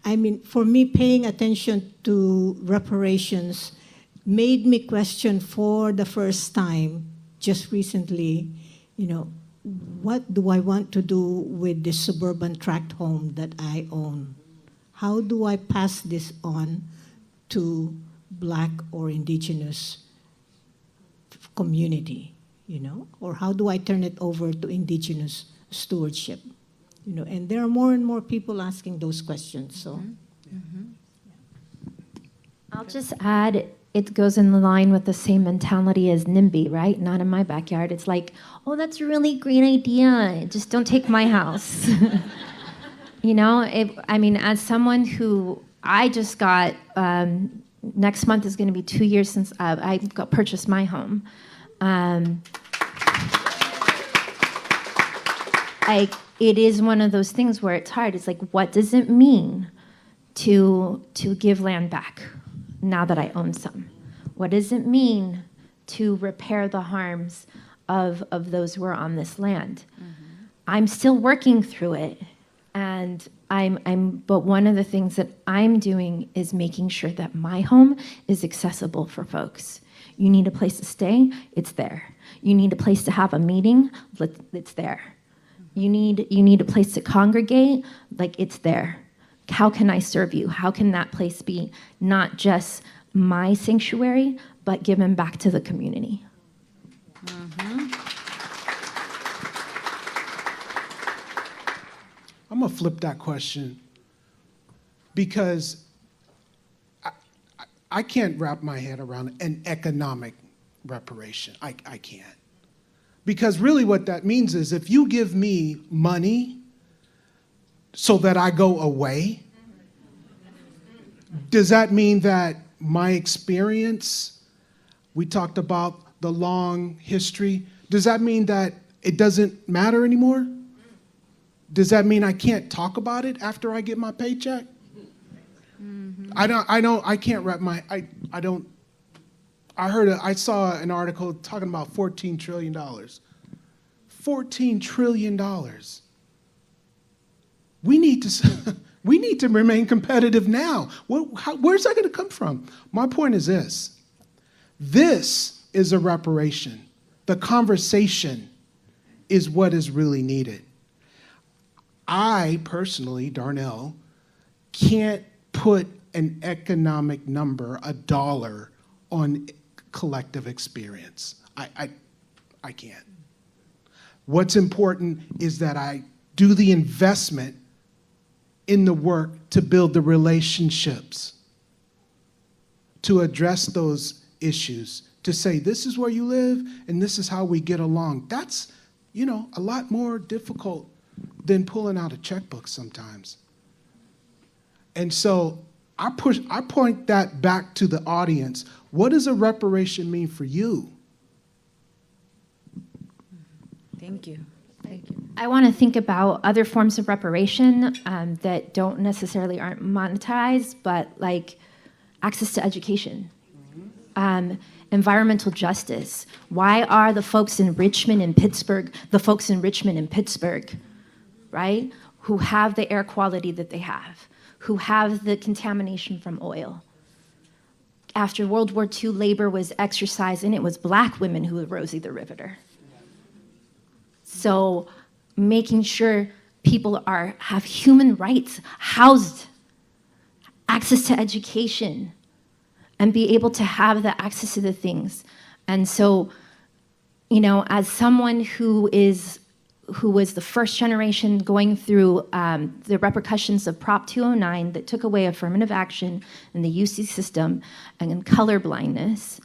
I mean, for me, paying attention to reparations made me question for the first time, just recently, you know, what do I want to do with this suburban tract home that I own? How do I pass this on to Black or indigenous community, you know? Or how do I turn it over to indigenous stewardship? You know, and there are more and more people asking those questions. So, I'll just add, it goes in line with the same mentality as NIMBY, right? Not in my backyard. It's like, oh, that's a really great idea. Just don't take my house. You know, I mean, as someone who I just got, next month is going to be 2 years since I purchased my home. It is one of those things where it's hard. It's like, what does it mean to give land back now that I own some? What does it mean to repair the harms of those who are on this land? I'm still working through it, and but one of the things that I'm doing is making sure that my home is accessible for folks. You need a place to stay, it's there. You need a place to have a meeting, it's there. You need a place to congregate, like it's there. How can I serve you? How can that place be not just my sanctuary, but given back to the community? I'm gonna flip that question because I can't wrap my head around an economic reparation. I can't. Because really what that means is if you give me money so that I go away, does that mean that my experience, we talked about the long history, does that mean that it doesn't matter anymore? Does that mean I can't talk about it after I get my paycheck? I can't wrap my, I saw an article talking about $14 trillion. $14 trillion. We need to remain competitive now. Where's that going to come from? My point is this. This is a reparation. The conversation is what is really needed. I personally, Darnell, can't put an economic number, a dollar, on collective experience. I can't. What's important is that I do the investment in the work to build the relationships, to address those issues, to say this is where you live and this is how we get along. That's, a lot more difficult than pulling out a checkbook sometimes. And so I point that back to the audience. What does a reparation mean for you? Thank you. Thank you. I want to think about other forms of reparation that don't necessarily aren't monetized, but like access to education, environmental justice. Why are the folks in Richmond and Pittsburgh, right, who have the air quality that they have, who have the contamination from oil? After World War II, labor was exercised, and it was Black women who were Rosie the Riveter. So making sure people have human rights, housed, access to education, and be able to have the access to the things. And so, as someone who was the first generation going through the repercussions of Prop 209 that took away affirmative action in the UC system and colorblindness,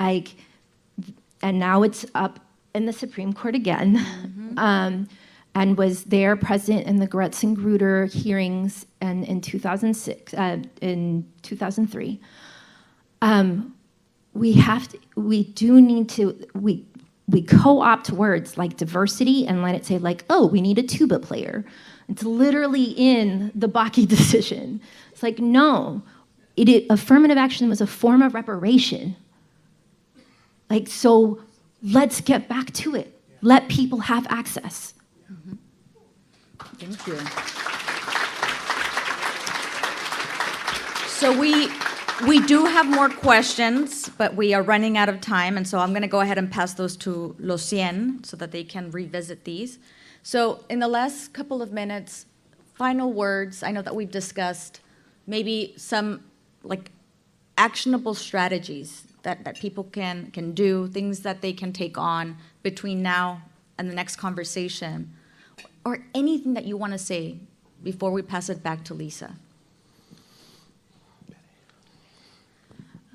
and now it's up in the Supreme Court again, and was there present in the Gretz and Grutter hearings in 2006, in 2003. We co-opt words like diversity and let it say like, oh, we need a tuba player. It's literally in the Bakke decision. It's like, no, affirmative action was a form of reparation. Like, so let's get back to it. Let people have access. Thank you. So we do have more questions, but we are running out of time, and so I'm going to go ahead and pass those to Los Cien so that they can revisit these. So in the last couple of minutes, final words. I know that we've discussed maybe some like actionable strategies that people can do, things that they can take on between now and the next conversation, or anything that you want to say before we pass it back to Lisa.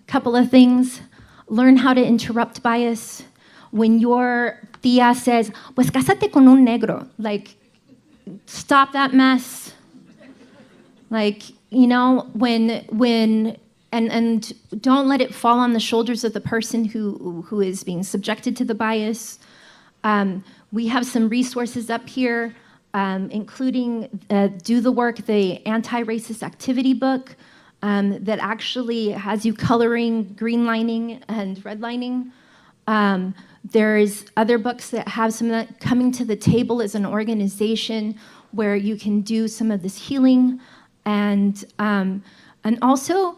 Couple of things. Learn how to interrupt bias. When your tía says, pues cásate con un negro, like, stop that mess. Like, and don't let it fall on the shoulders of the person who is being subjected to the bias. We have some resources up here, including Do the Work, the Anti-Racist Activity book, that actually has you coloring, greenlining, and redlining. There's other books that have some of that. Coming to the Table as an organization where you can do some of this healing. And also,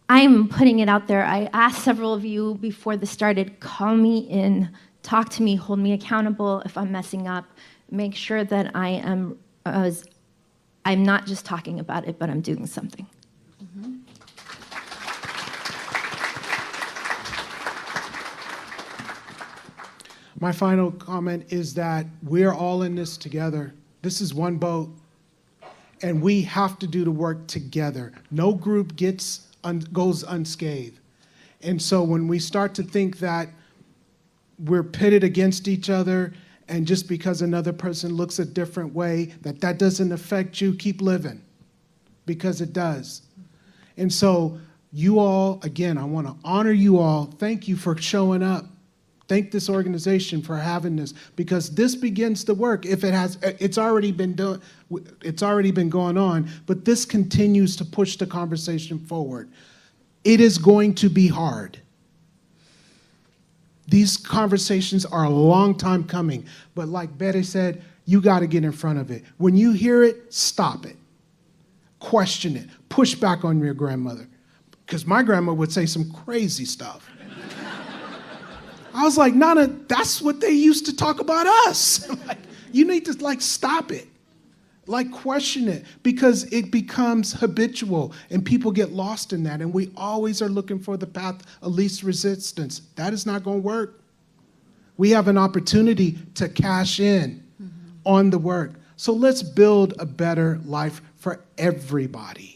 I'm putting it out there. I asked several of you before this started, call me in, talk to me, hold me accountable if I'm messing up. Make sure that I'm not just talking about it, but I'm doing something. Mm-hmm. My final comment is that we're all in this together. This is one boat, and we have to do the work together. No group goes unscathed. And so when we start to think that we're pitted against each other, and just because another person looks a different way, that doesn't affect you, keep living, because it does. And so you all, again, I want to honor you all. Thank you for showing up. Thank this organization for having this, because this begins the work. If it has, it's already been done, it's already been going on, but this continues to push the conversation forward. It is going to be hard. These conversations are a long time coming, but like Betty said, you got to get in front of it. When you hear it, stop it. Question it. Push back on your grandmother, because my grandma would say some crazy stuff. I was like, Nana, that's what they used to talk about us. Like, you need to stop it. Question it, because it becomes habitual and people get lost in that. And we always are looking for the path of least resistance. That is not going to work. We have an opportunity to cash in on the work. So let's build a better life for everybody.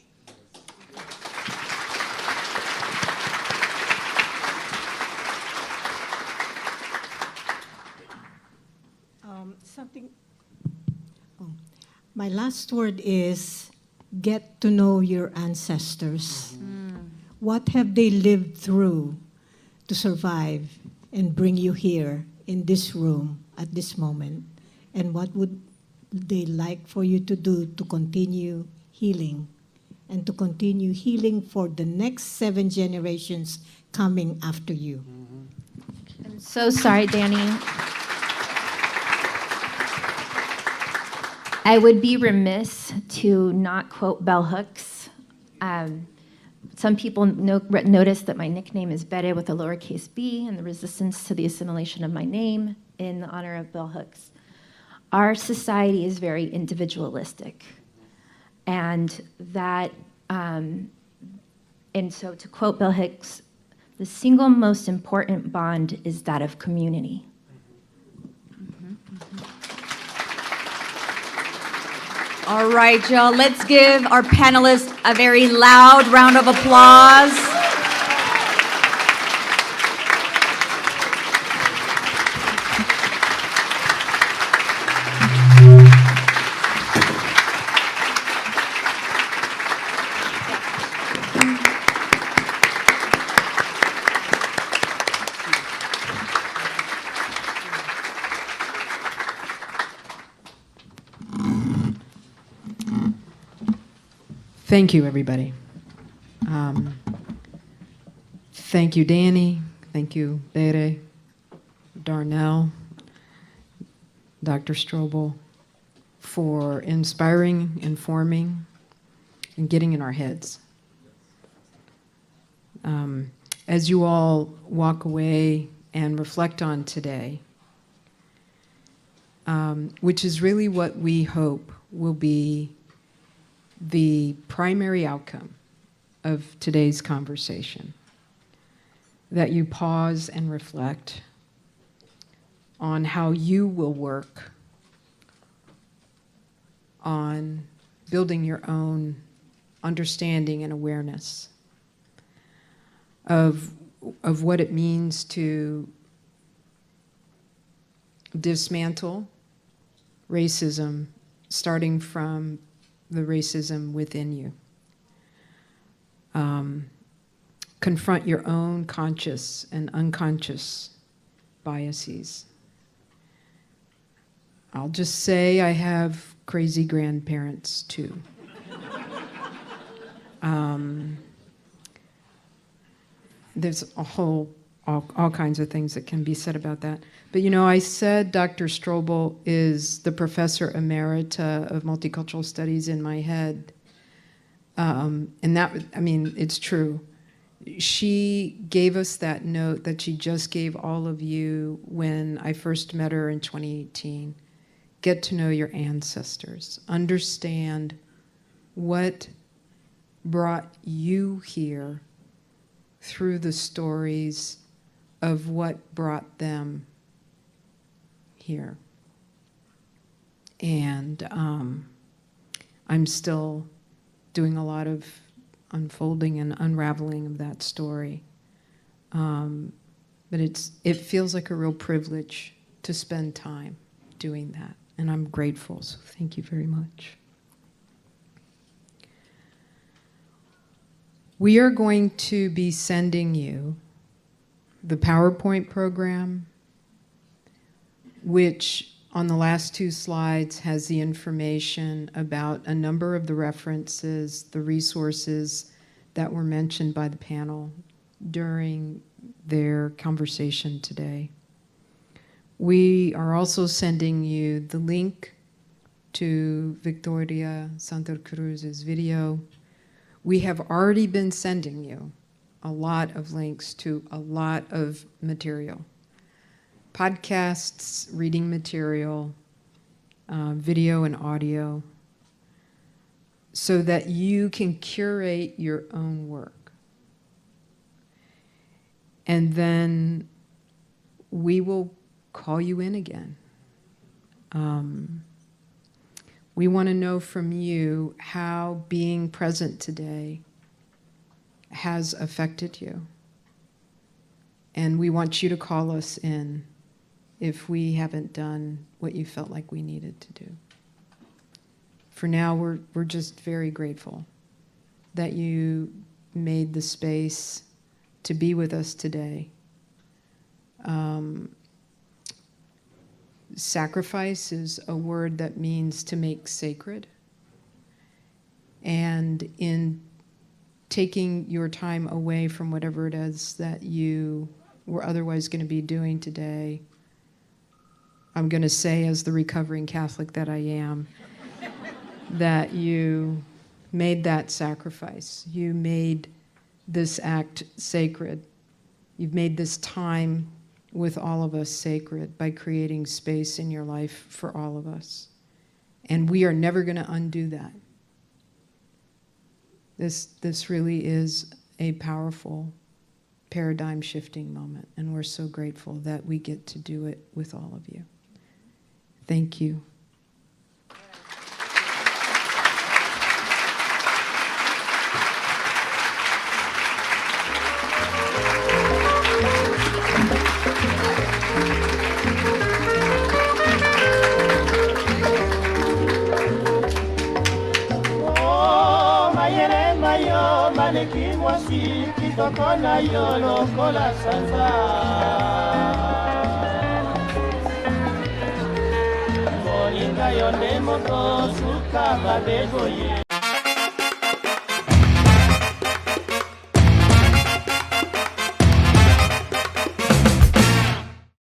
My last word is get to know your ancestors. What have they lived through to survive and bring you here in this room at this moment? And what would they like for you to do to continue healing and to continue healing for the next 7 generations coming after you? I'm so sorry, Danny. I would be remiss to not quote bell hooks. Some people notice that my nickname is Bere with a lowercase b, and the resistance to the assimilation of my name in honor of bell hooks. Our society is very individualistic, and so to quote bell hooks, the single most important bond is that of community. All right, y'all, let's give our panelists a very loud round of applause. Thank you, everybody. Thank you, Danny. Thank you, Bere, Darnell, Dr. Strobel, for inspiring, informing, and getting in our heads. As you all walk away and reflect on today, which is really what we hope will be the primary outcome of today's conversation, that you pause and reflect on how you will work on building your own understanding and awareness of what it means to dismantle racism, starting from the racism within you. Confront your own conscious and unconscious biases. I'll just say I have crazy grandparents too. There's all kinds of things that can be said about that. But I said Dr. Strobel is the professor emerita of multicultural studies in my head. And it's true. She gave us that note that she just gave all of you when I first met her in 2018. Get to know your ancestors. Understand what brought you here through the stories of what brought them here. And I'm still doing a lot of unfolding and unraveling of that story. But it feels like a real privilege to spend time doing that, and I'm grateful, so thank you very much. We are going to be sending you the PowerPoint program, which on the last 2 slides has the information about a number of the references, the resources that were mentioned by the panel during their conversation today. We are also sending you the link to Victoria Santa Cruz's video. We have already been sending you a lot of links to a lot of material. Podcasts, reading material, video and audio, so that you can curate your own work. And then we will call you in again. We want to know from you how being present today has affected you. And we want you to call us in if we haven't done what you felt like we needed to do. For now, we're just very grateful that you made the space to be with us today. Sacrifice is a word that means to make sacred. And in taking your time away from whatever it is that you were otherwise going to be doing today, I'm going to say, as the recovering Catholic that I am, that you made that sacrifice. You made this act sacred. You've made this time with all of us sacred by creating space in your life for all of us. And we are never going to undo that. This really is a powerful paradigm shifting moment, and we're so grateful that we get to do it with all of you. Thank you. Kitoko na yo lokola sanza molinga yo nde moto suka babego ye